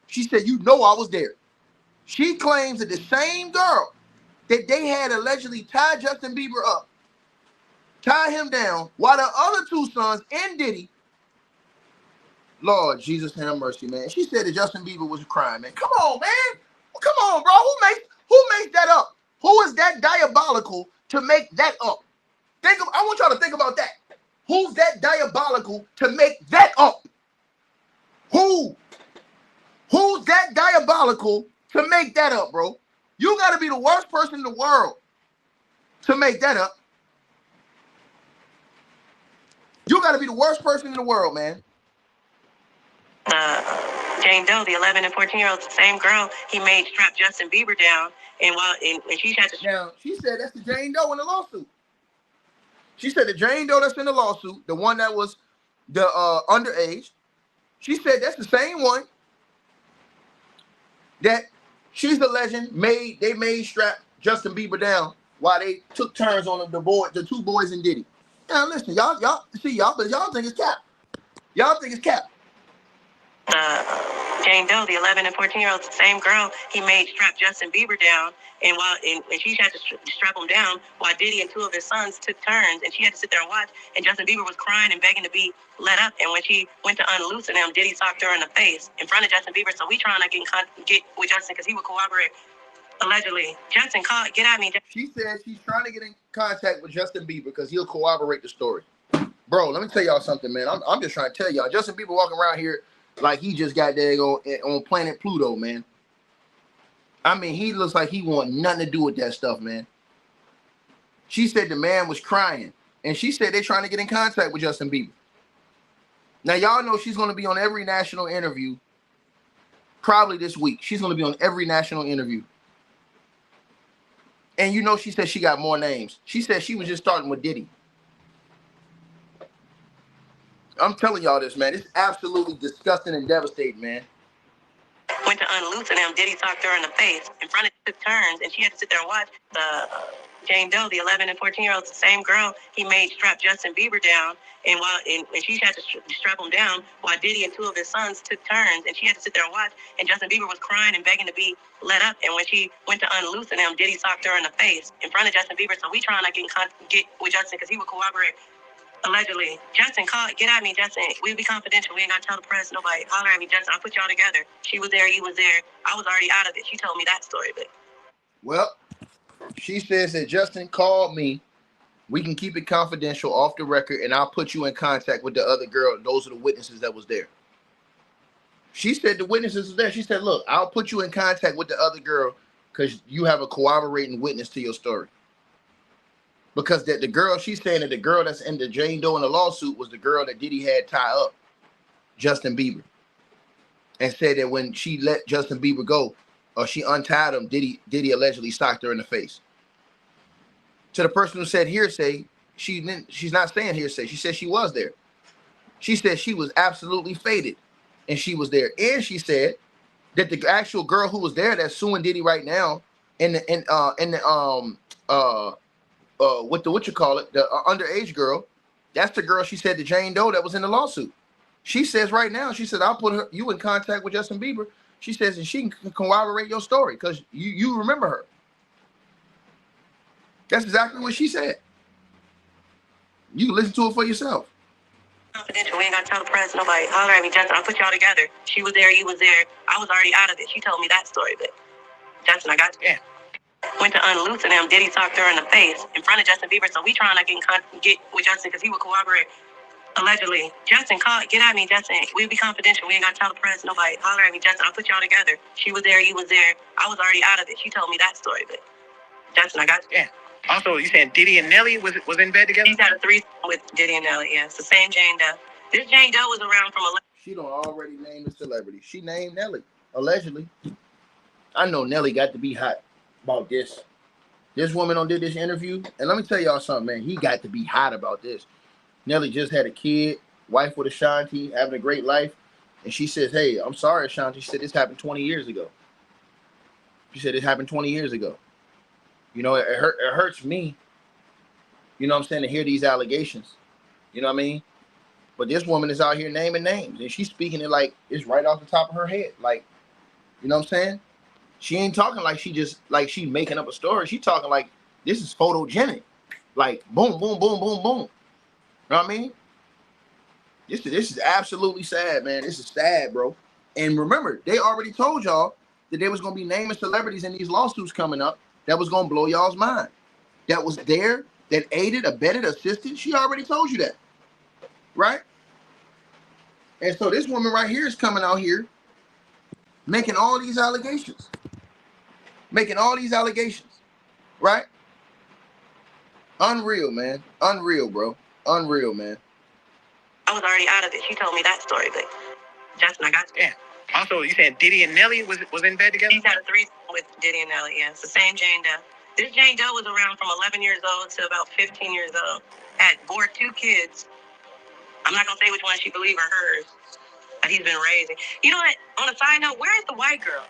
She said, "You know I was there." She claims that the same girl that they had allegedly tied Justin Bieber up, tie him down, while the other two sons and Diddy, Lord Jesus have mercy, man. She said that Justin Bieber was crying, man. Come on, man. Come on, bro. Who makes that up? Who is that diabolical to make that up? I want y'all to think about that. Who's that diabolical to make that up? Who's that diabolical to make that up, bro? You got to be the worst person in the world to make that up. You got to be the worst person in the world, man. Jane Doe, the 11 and 14-year-olds, the same girl he made strap Justin Bieber down, and she had to... Now, she said that's the Jane Doe in the lawsuit. She said the Jane Doe that's in the lawsuit, the one that was the underage, she said that's the same one that she's alleging they made strap Justin Bieber down while they took turns on the two boys and Diddy. Now, listen, y'all think it's cap. Y'all think it's cap. Jane Doe, the 11 and 14-year-olds, the same girl he made strap Justin Bieber down, and she had to strap him down while Diddy and two of his sons took turns, and she had to sit there and watch, and Justin Bieber was crying and begging to be let up, and when she went to unloosen him, Diddy socked her in the face in front of Justin Bieber, so we trying to get with Justin because he would cooperate, allegedly. Justin, get at me. She said she's trying to get in contact with Justin Bieber because he'll corroborate the story. Bro, let me tell y'all something, man. I'm just trying to tell y'all. Justin Bieber walking around here like he just got there on planet Pluto, man. I mean, he looks like he want nothing to do with that stuff, man. She said the man was crying, and she said they're trying to get in contact with Justin Bieber. Now, y'all know she's going to be on every national interview probably this week. She's going to be on every national interview. And you know she said she got more names. She said she was just starting with Diddy. I'm telling y'all this, man. It's absolutely disgusting and devastating, man. went to unloosen him, Diddy socked her in the face in front of took turns, and she had to sit there and watch the Jane Doe, the 11 and 14-year-olds, the same girl he made strap Justin Bieber down, and she had to strap him down while Diddy and two of his sons took turns, and she had to sit there and watch, and Justin Bieber was crying and begging to be let up, and when she went to unloosen him, Diddy socked her in the face in front of Justin Bieber, so we trying to get with Justin because he would cooperate. Allegedly. Justin, get at me, Justin. We'll be confidential. We ain't got to tell the press, nobody. Holler at me, Justin. I'll put y'all together. She was there, you was there. I was already out of it. She told me that story, but. Well, she says that Justin called me. We can keep it confidential off the record, and I'll put you in contact with the other girl. Those are the witnesses that was there. She said the witnesses was there. She said, look, I'll put you in contact with the other girl because you have a corroborating witness to your story. Because that the girl, she's saying that the girl that's in the Jane Doe in the lawsuit was the girl that Diddy had tie up, Justin Bieber. And said that when she let Justin Bieber go, or she untied him, Diddy allegedly socked her in the face. To the person who said hearsay, she's not saying hearsay. She said she was there. She said she was absolutely faded, and she was there. And she said that the actual girl who was there that's suing Diddy right now with the the underage girl, that's the girl she said the Jane Doe that was in the lawsuit. She says right now, she said, I'll put you in contact with Justin Bieber. She says, and she can corroborate your story because you remember her. That's exactly what she said. You can listen to it for yourself. Confidential. We ain't got to tell the press, nobody. Holler at me, Justin. I'll put y'all together. She was there, you was there. I was already out of it. She told me that story, but Justin, I got you. Yeah. Went to unloosen him. Diddy socked her in the face in front of Justin Bieber, so we trying to get with Justin because he would cooperate. Allegedly. Justin, get at me, Justin. We'll be confidential. We ain't got to tell the press, nobody. Holler at me, Justin. I'll put y'all together. She was there, you was there. I was already out of it. She told me that story, but Justin, I got you. Yeah. Also, you saying Diddy and Nelly was in bed together? He's had a threesome with Diddy and Nelly, yeah. It's the same Jane Doe. This Jane Doe was around from 11. She don't already name the celebrity. She named Nelly, allegedly. I know Nelly got to be hot about this. This woman did this interview, and let me tell y'all something, man. He got to be hot about this. Nelly just had a kid, wife with Ashanti, having a great life. And she says, hey, I'm sorry, Ashanti. She said, this happened 20 years ago. She said, it happened 20 years ago. You know, it hurts me, you know what I'm saying, to hear these allegations. You know what I mean? But this woman is out here naming names, and she's speaking it like it's right off the top of her head. Like, you know what I'm saying? She ain't talking like she making up a story. She talking like this is photogenic. Like, boom, boom, boom, boom, boom. You know what I mean? This is absolutely sad, man. This is sad, bro. And remember, they already told y'all that they was going to be naming celebrities in these lawsuits coming up that was going to blow y'all's mind. That was there, that aided, abetted, assisted. She already told you that. Right? And so this woman right here is coming out here making all these allegations. Right? Unreal, man. Unreal, bro. Unreal, man. I was already out of it. She told me that story, but Justin, I got you. Yeah. Also, you saying Diddy and Nelly was in bed together? He's had a threesome with Diddy and Nelly, yeah. It's the same Jane Doe. This Jane Doe was around from 11 years old to about 15 years old. Had bore 2 kids. I'm not going to say which one she believed are hers, but he's been raising. You know what? On a side note, where's the white girl?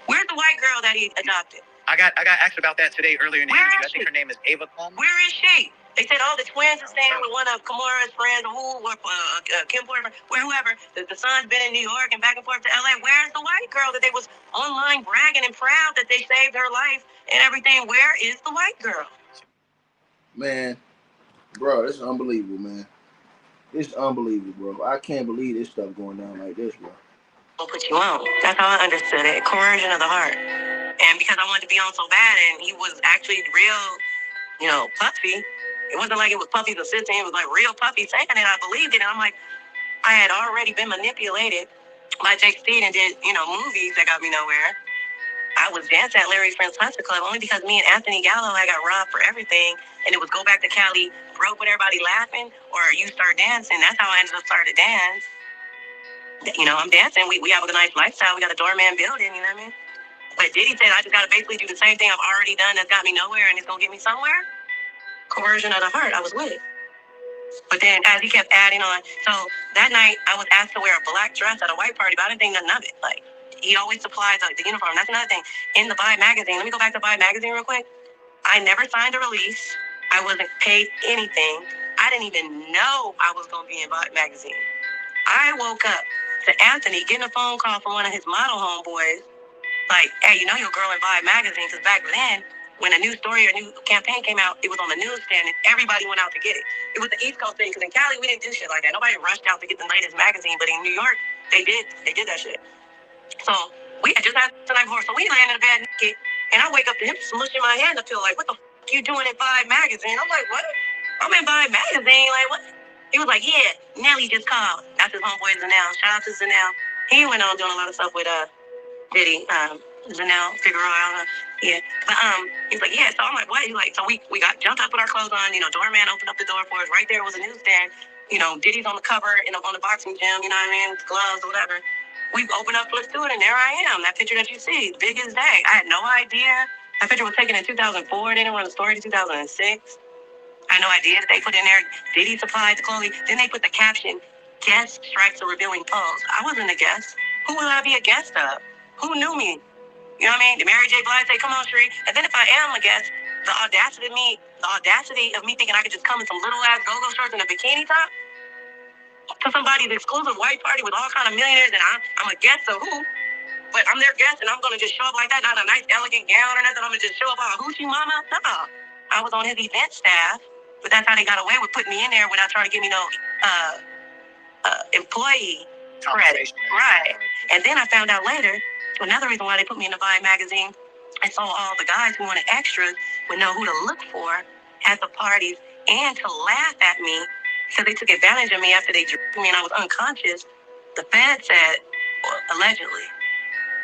Where's the white girl that he adopted? I got asked about that today earlier in the interview. I think her name is Ava Coleman. Where is she? They said, the twins are staying with one of Kamara's friends, Kim Porter, whoever. The son's been in New York and back and forth to LA. Where's the white girl that they was online bragging and proud that they saved her life and everything? Where is the white girl? Man, bro, this is unbelievable, man. It's unbelievable, bro. I can't believe this stuff going down like this, bro. I'll put you on. That's how I understood it. Coercion of the heart. And because I wanted to be on so bad, and he was actually real, puffy. It wasn't like it was Puffy's assistant. It was like real Puffy saying it. I believed it. And I'm like, I had already been manipulated by Jake Steed and did, movies that got me nowhere. I was dancing at Larry's Friends Concert Club only because me and Anthony Gallo had got robbed for everything. And it was go back to Cali, broke with everybody laughing, or you start dancing. That's how I ended up starting to dance. I'm dancing. We have a nice lifestyle. We got a doorman building, you know what I mean? But Diddy said I just got to basically do the same thing I've already done that's got me nowhere and it's going to get me somewhere. Coercion of the heart. I was with it. But then as he kept adding on, so that night I was asked to wear a black dress at a white party, but I didn't think nothing of it. Like, he always supplies the uniform. That's another thing. In the Vibe magazine, let me go back to Vibe magazine real quick. I never signed a release. I wasn't paid anything. I didn't even know I was going to be in Vibe magazine. I woke up to Anthony getting a phone call from one of his model homeboys, like, hey, you know your girl in Vibe magazine? Because back then, when a new story or new campaign came out, it was on the newsstand and everybody went out to get it. It was the East Coast thing, because in Cali, we didn't do shit like that. Nobody rushed out to get the latest magazine, but in New York, they did. They did that shit. So we had just had the night before, so we landed in the bed naked, and I wake up to him smushing my hand. I feel like, what the fuck you doing in Vibe magazine? I'm like, what? I'm in Vibe magazine, like what? He was like, yeah, Nelly just called. That's his homeboy Zanel. Shout out to Zanel. He went on doing a lot of stuff with Diddy, Zanel, Figueroa, yeah. But he's like, yeah. So I'm like, what? He's like, so we got jumped up with our clothes on. You know, doorman opened up the door for us. Right there was a newsstand. You know, Diddy's on the cover, on the boxing gym. You know what I mean? Gloves or whatever. We opened up, flipped through it, and there I am. That picture that you see, big as day. I had no idea. That picture was taken in 2004. They didn't run the story to 2006. I had no idea that they put in there Diddy supplied the clothing. Then they put the caption, guest strikes a revealing pose. I wasn't a guest. Who would I be a guest of? Who knew me? You know what I mean? The Mary J. Blige say, come on, Sheree. And then if I am a guest, the audacity of me thinking I could just come in some little ass go-go shorts and a bikini top to somebody's exclusive white party with all kind of millionaires, and I'm a guest of who? But I'm their guest, and I'm gonna just show up like that, not a nice elegant gown or nothing. I'm gonna just show up all hoochie mama. No, I was on his event staff, but that's how they got away with putting me in there without trying to give me no employee credit. Right. And then I found out later, another reason why they put me in the Vibe magazine, and so all the guys who wanted extras would know who to look for at the parties and to laugh at me. So they took advantage of me after they drugged me and I was unconscious. The Fed said, well, allegedly,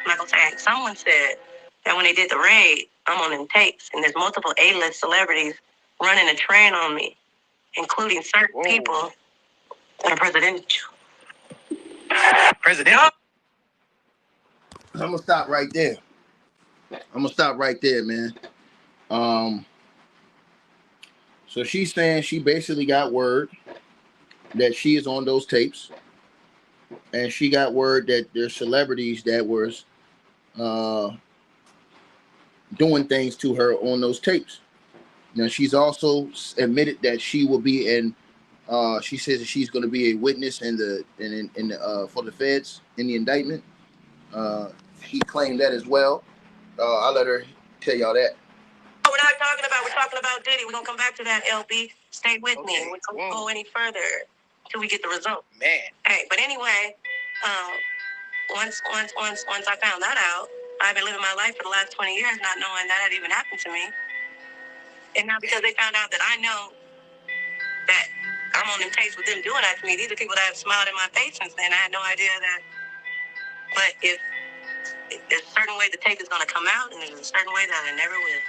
I'm not gonna say, someone said that when they did the raid, I'm on them tapes and there's multiple A-list celebrities running a train on me, including certain people that are presidential. Presidential? I'm gonna stop right there, man. So she's saying she basically got word that she is on those tapes, and she got word that there's celebrities that was doing things to her on those tapes. Now she's also admitted that she will be in. She says that she's going to be a witness in the for the feds in the indictment. She claimed that as well. I'll let her tell y'all that. We're talking about Diddy. We're gonna come back to that, LB. Stay with me. We don't go any further till we get the result. Man. Hey, but anyway, once I found that out, I've been living my life for the last 20 years not knowing that had even happened to me. And now because they found out that I know that I'm on them tapes with them doing that to me, these are people that have smiled in my face since then. I had no idea that. But if there's a certain way the tape is gonna come out, and there's a certain way that it never will.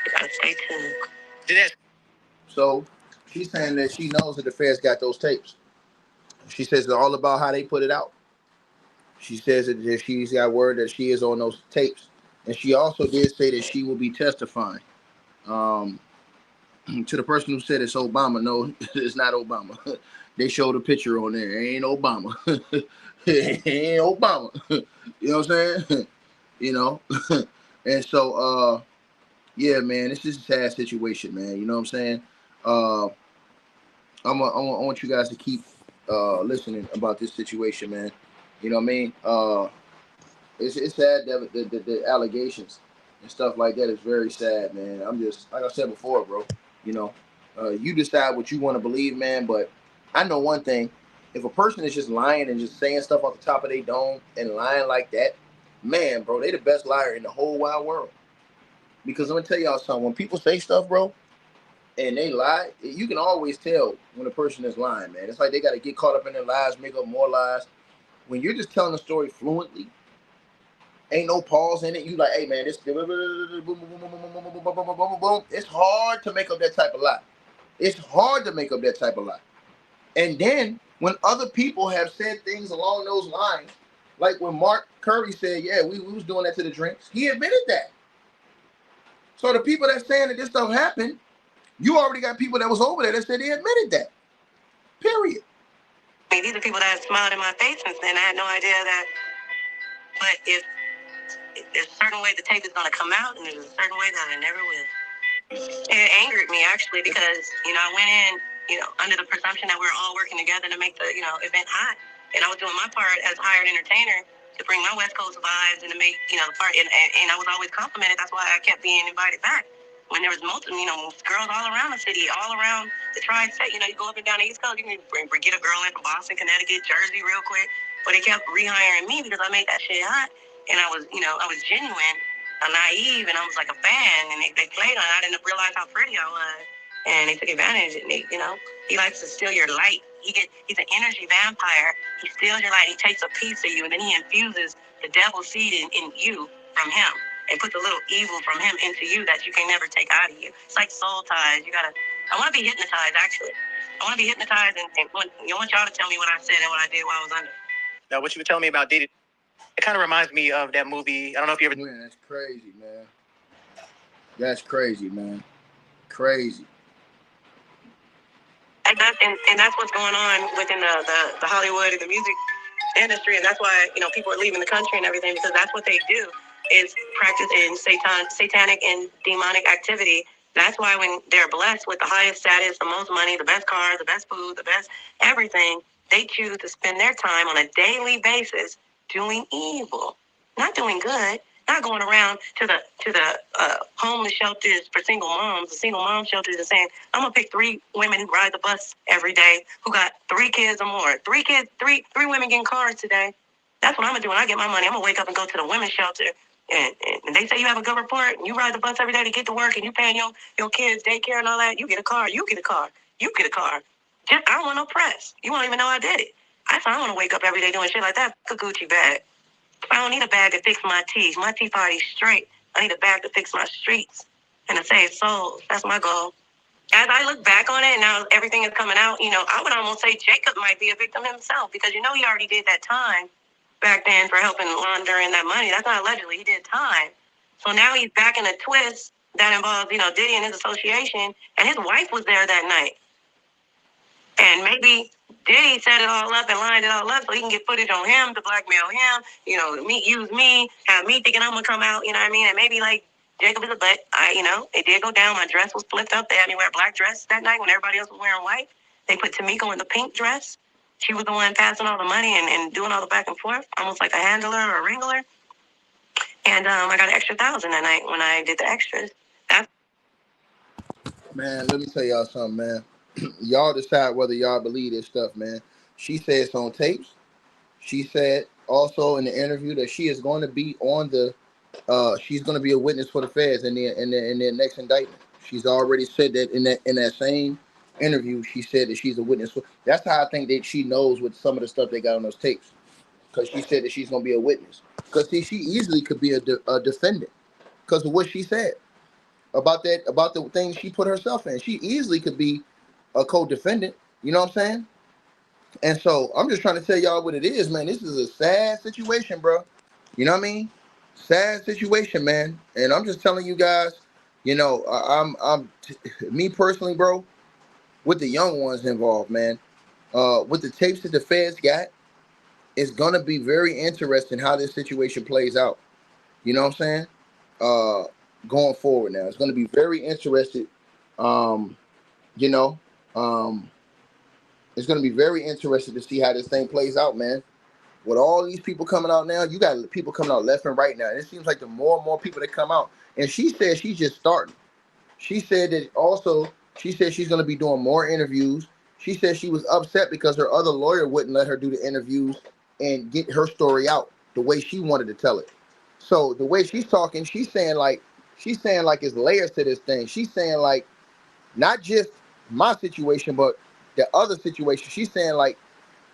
You gotta stay tuned. So she's saying that she knows that the feds got those tapes. She says it's all about how they put it out. She says that she's got word that she is on those tapes. And she also did say that she will be testifying. To the person who said it's Obama, no, it's not Obama. They showed a picture on there. It ain't Obama. It ain't Obama. You know what I'm saying? You know? And so, yeah, man, it's just a sad situation, man. You know what I'm saying? I want you guys to keep listening about this situation, man. You know what I mean? It's sad that the allegations and stuff like that is very sad, man. I'm just, like I said before, bro, you know, you decide what you want to believe, man. But I know one thing. If a person is just lying and just saying stuff off the top of their dome and lying like that, man, bro, they the best liar in the whole wide world. Because I'm going to tell y'all something. When people say stuff, bro, and they lie, you can always tell when a person is lying, man. It's like they got to get caught up in their lies, make up more lies. When you're just telling a story fluently, ain't no pause in it. You like, hey, man, this it's hard to make up that type of lie. It's hard to make up that type of lie. And then when other people have said things along those lines, like when Mark Curry said, yeah, we was doing that to the drinks, he admitted that. So the people that's saying that this stuff happened, you already got people that was over there that said they admitted that. Period. These are people that have smiled in my face since then. I had no idea that. But if there's a certain way the tape is going to come out, and there's a certain way that it never will. It angered me actually because, I went in, under the presumption that we were all working together to make the, event hot. And I was doing my part as a hired entertainer to bring my West Coast vibes and to make, the part. And I was always complimented. That's why I kept being invited back. When there was multiple, girls all around the city, all around the tri-state, you go up and down the East Coast, you can get a girl in from Boston, Connecticut, Jersey real quick. But they kept rehiring me because I made that shit hot. And I was genuine. I'm naive, and I was like a fan, and they played on it. I didn't realize how pretty I was, and they took advantage. And he likes to steal your light. He's an energy vampire. He steals your light. He takes a piece of you, and then he infuses the devil's seed in you from him, and puts a little evil from him into you that you can never take out of you. It's like soul ties. I want to be hypnotized. Actually, I want to be hypnotized, and want y'all to tell me what I said and what I did while I was under. Now, what you were telling me about Diddy, it kind of reminds me of that movie. I don't know if you ever. Man, that's crazy, man. That's crazy, man. Crazy. And that's what's going on within the Hollywood and the music industry, and that's why people are leaving the country and everything, because that's what they do is practice in satanic and demonic activity. That's why when they're blessed with the highest status, the most money, the best cars, the best food, the best everything, they choose to spend their time on a daily basis doing evil, not doing good, not going around to the homeless shelters for single moms, the single mom shelters, and saying, I'm gonna pick 3 women who ride the bus every day who got 3 kids or more. 3 kids, three women getting cars today. That's what I'm gonna do when I get my money. I'm gonna wake up and go to the women's shelter. And they say you have a good report and you ride the bus every day to get to work and you paying your kids daycare and all that. You get a car. You get a car. You get a car. I don't want no press. You won't even know I did it. I said I want to wake up every day doing shit like that. A Gucci bag. I don't need a bag to fix my teeth. My teeth already straight. I need a bag to fix my streets and to save souls. That's my goal. As I look back on it, now everything is coming out, I would almost say Jacob might be a victim himself because, he already did that time back then for helping laundering that money. That's not allegedly. He did time. So now he's back in a twist that involves, Diddy and his association, and his wife was there that night. And maybe Diddy set it all up and lined it all up so he can get footage on him to blackmail him, use me, have me thinking I'm going to come out, you know what I mean? And maybe like Jacob is a butt. It did go down. My dress was flipped up. They had me wear a black dress that night when everybody else was wearing white. They put Tamiko in the pink dress. She was the one passing all the money and doing all the back and forth, almost like a handler or a wrangler. And I got an extra $1,000 that night when I did the extras. Man, let me tell y'all something, man. Y'all decide whether y'all believe this stuff, man. She said it's on tapes. She said also in the interview that she is going to be on the she's going to be a witness for the feds in their next indictment. She's already said that in that same interview. She said that she's a witness. That's how I think that she knows with some of the stuff they got on those tapes, because she said that she's going to be a witness. Because see, she easily could be a defendant because of what she said about the things she put herself in. She easily could be a co-defendant. You know what I'm saying? And so I'm just trying to tell y'all what it is, man. This is a sad situation, bro. You know what I mean? Sad situation, man. And I'm just telling you guys, I'm me personally, bro, with the young ones involved, man, with the tapes that the feds got, it's gonna be very interesting how this situation plays out. You know what I'm saying? Going forward now, it's gonna be very interesting. It's going to be very interesting to see how this thing plays out, man. With all these people coming out now, you got people coming out left and right now. And it seems like the more and more people that come out. And she said she's just starting. She said that also, she said she's going to be doing more interviews. She said she was upset because her other lawyer wouldn't let her do the interviews and get her story out the way she wanted to tell it. So the way she's talking, she's saying like it's layers to this thing. She's saying like not just my situation, but the other situation. She's saying like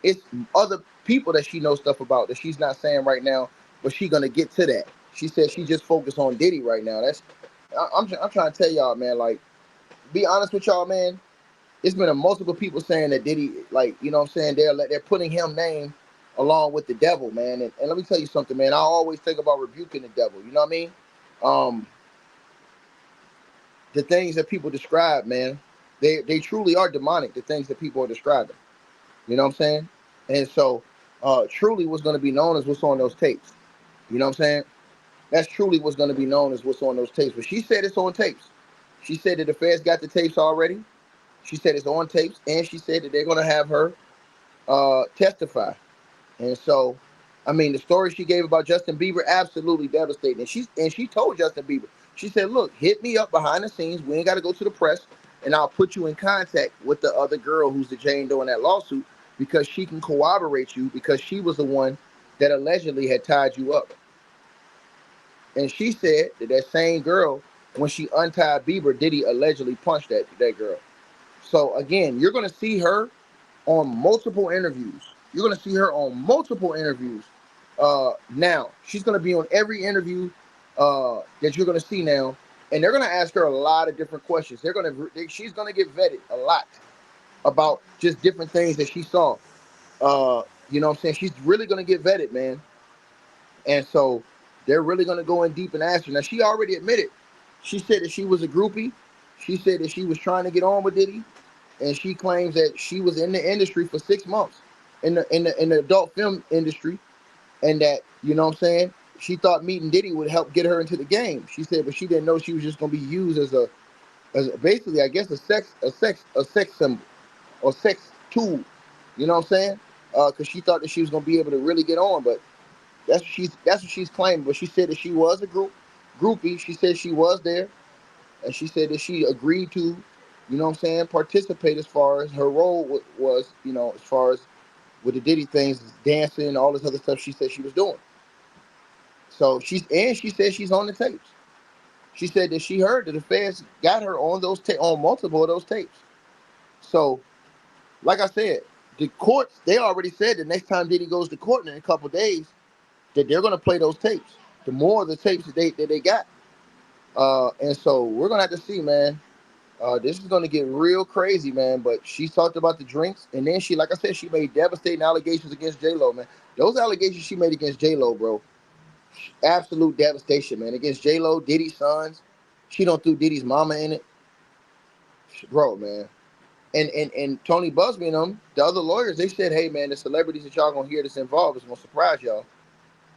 it's other people that she knows stuff about that she's not saying right now, but she's gonna get to that. She said she just focused on Diddy right now. I'm trying to tell y'all, man, like, be honest with y'all, man. It's been a multiple people saying that Diddy, like, you know what I'm saying, they're putting him name along with the devil, man. And let me tell you something, man. I always think about rebuking the devil, you know what I mean? The things that people describe, man, they truly are demonic, the things that people are describing. You know what I'm saying? And so truly what's going to be known is what's on those tapes. You know what I'm saying? That's truly what's going to be known as what's on those tapes. But she said it's on tapes. She said that the feds got the tapes already. She said it's on tapes, and she said that they're going to have her testify. And so, I mean, the story she gave about Justin Bieber, absolutely devastating. And she told Justin Bieber, she said, "Look, hit me up behind the scenes. We ain't got to go to the press, and I'll put you in contact with the other girl who's the Jane Doe in that lawsuit because she can corroborate you because she was the one that allegedly had tied you up." And she said that that same girl, when she untied Bieber, Diddy allegedly punched that girl. So again, you're gonna see her on multiple interviews. You're gonna see her on multiple interviews. Now she's gonna be on every interview that you're gonna see now, and they're gonna ask her a lot of different questions. She's gonna get vetted a lot about just different things that she saw. You know what I'm saying? She's really gonna get vetted, man. And so they're really gonna go in deep and ask her. Now she already admitted. She said that she was a groupie. She said that she was trying to get on with Diddy, and she claims that she was in the industry for 6 months, in the adult film industry, and that, you know what I'm saying, she thought meeting Diddy would help get her into the game. She said, but she didn't know she was just gonna be used as basically, I guess, a sex symbol or sex tool. You know what I'm saying? Because she thought that she was gonna be able to really get on, but that's what she's claiming. But she said that she was a groupie. She said she was there, and she said that she agreed to, you know what I'm saying, participate as far as her role was, you know, as far as with the Diddy things, dancing, all this other stuff. She said she was doing. So she said she's on the tapes. She said that she heard that the feds got her on on multiple of those tapes. So, like I said, the courts, they already said the next time Diddy goes to court in a couple of days that they're gonna play those tapes. The more of the tapes that they got. And so we're gonna have to see, man. This is gonna get real crazy, man. But she talked about the drinks, and then she, like I said, she made devastating allegations against J Lo, man. Those allegations she made against J Lo, bro, absolute devastation, man. Against J Lo, Diddy's sons. She don't threw Diddy's mama in it, bro, man. And Tony Busby and them, the other lawyers, they said, hey, man, the celebrities that y'all gonna hear that's involved is gonna surprise y'all,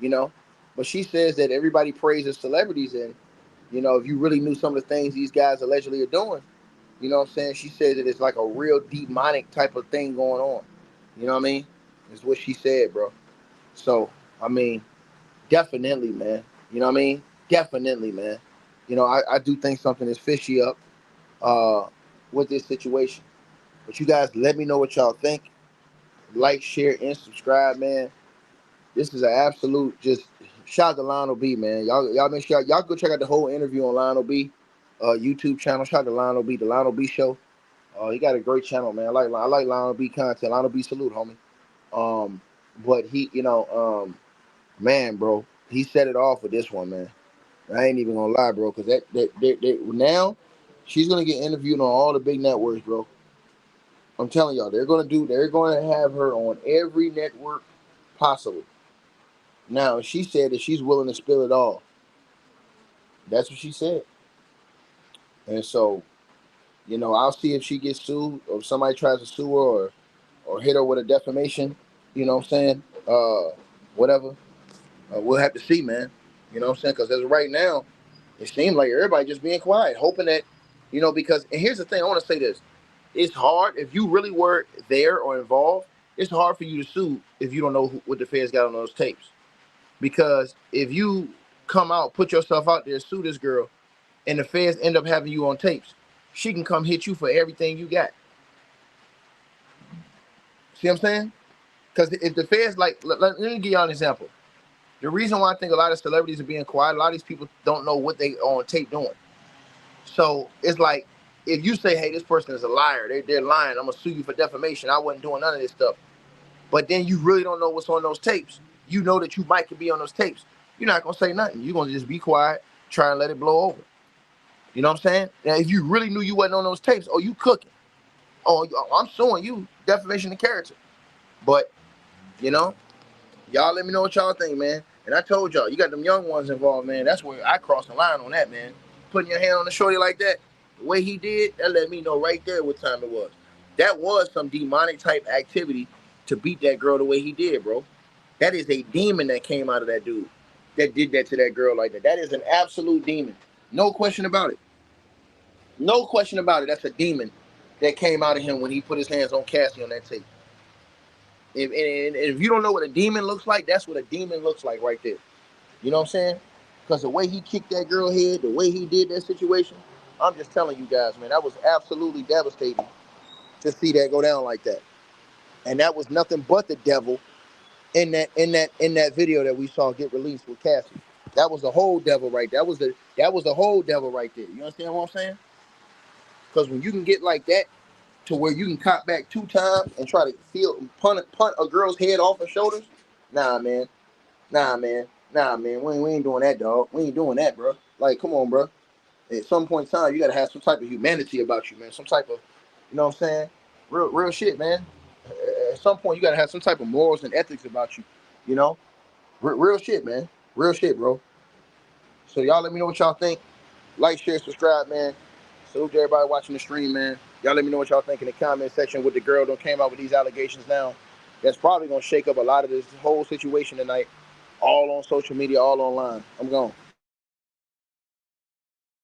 you know. But she says that everybody praises celebrities, and you know, if you really knew some of the things these guys allegedly are doing, you know what I'm saying? She said that it's like a real demonic type of thing going on. You know what I mean? Is what she said, bro. So, I mean, definitely, man. You know what I mean? Definitely, man. You know, I do think something is fishy up with this situation. But you guys let me know what y'all think. Like, share, and subscribe, man. This is an absolute just shout out to Lionel B, man. Y'all make sure y'all go check out the whole interview on Lionel B YouTube channel. Shout out to Lionel B, the Lionel B Show. He got a great channel, man. I like Lionel B content. Lionel B salute, homie. But he, you know, man, bro, he set it off with this one, man. I ain't even gonna lie, bro, because that now she's gonna get interviewed on all the big networks, bro. I'm telling y'all, they're gonna have her on every network possible. Now, she said that she's willing to spill it all. That's what she said. And so, you know, I'll see if she gets sued or if somebody tries to sue her or hit her with a defamation. You know what I'm saying? Whatever. We'll have to see, man. You know what I'm saying? Because as of right now, it seems like everybody just being quiet, hoping that, you know, because, and here's the thing, I want to say this. It's hard, if you really were there or involved, it's hard for you to sue if you don't know what the feds got on those tapes. Because if you come out, put yourself out there, sue this girl, and the feds end up having you on tapes, she can come hit you for everything you got. See what I'm saying? Because if the feds, like, let me give y'all an example. The reason why I think a lot of celebrities are being quiet, a lot of these people don't know what they on tape doing. So it's like, if you say, hey, this person is a liar, they're lying, I'm going to sue you for defamation, I wasn't doing none of this stuff. But then you really don't know what's on those tapes. You know that you might could be on those tapes. You're not going to say nothing. You're going to just be quiet, try and let it blow over. You know what I'm saying? Now, if you really knew you wasn't on those tapes, oh, you cooking. Oh, I'm suing you, defamation of character. But, you know, y'all let me know what y'all think, man. And I told y'all, you got them young ones involved, man. That's where I crossed the line on that, man. Putting your hand on the shorty like that, the way he did, that let me know right there what time it was. That was some demonic type activity to beat that girl the way he did, bro. That is a demon that came out of that dude. that did that to that girl like that. That is an absolute demon. No question about it. No question about it. That's a demon that came out of him when he put his hands on Cassie on that tape. If you don't know what a demon looks like, that's what a demon looks like right there. You know what I'm saying? Because the way he kicked that girl head, the way he did that situation, I'm just telling you guys, man, that was absolutely devastating to see that go down like that. And that was nothing but the devil in that video that we saw get released with Cassie. That was the whole devil right there. That was the whole devil right there. You understand what I'm saying? Because when you can get like that to where you can cop back 2 times and try to punt a girl's head off her shoulders, nah, man. Nah, man. Nah, man. We ain't doing that, dog. We ain't doing that, bro. Like, come on, bro. At some point in time, you gotta have some type of humanity about you, man. Some type of, you know what I'm saying? Real shit, man. At some point, you gotta have some type of morals and ethics about you. You know, real shit, man. Real shit, bro. So y'all let me know what y'all think. Like, share, subscribe, man. Salute to everybody watching the stream, man. Y'all let me know what y'all think in the comment section with the girl that came out with these allegations now. That's probably gonna shake up a lot of this whole situation tonight. All on social media, all online. I'm gone.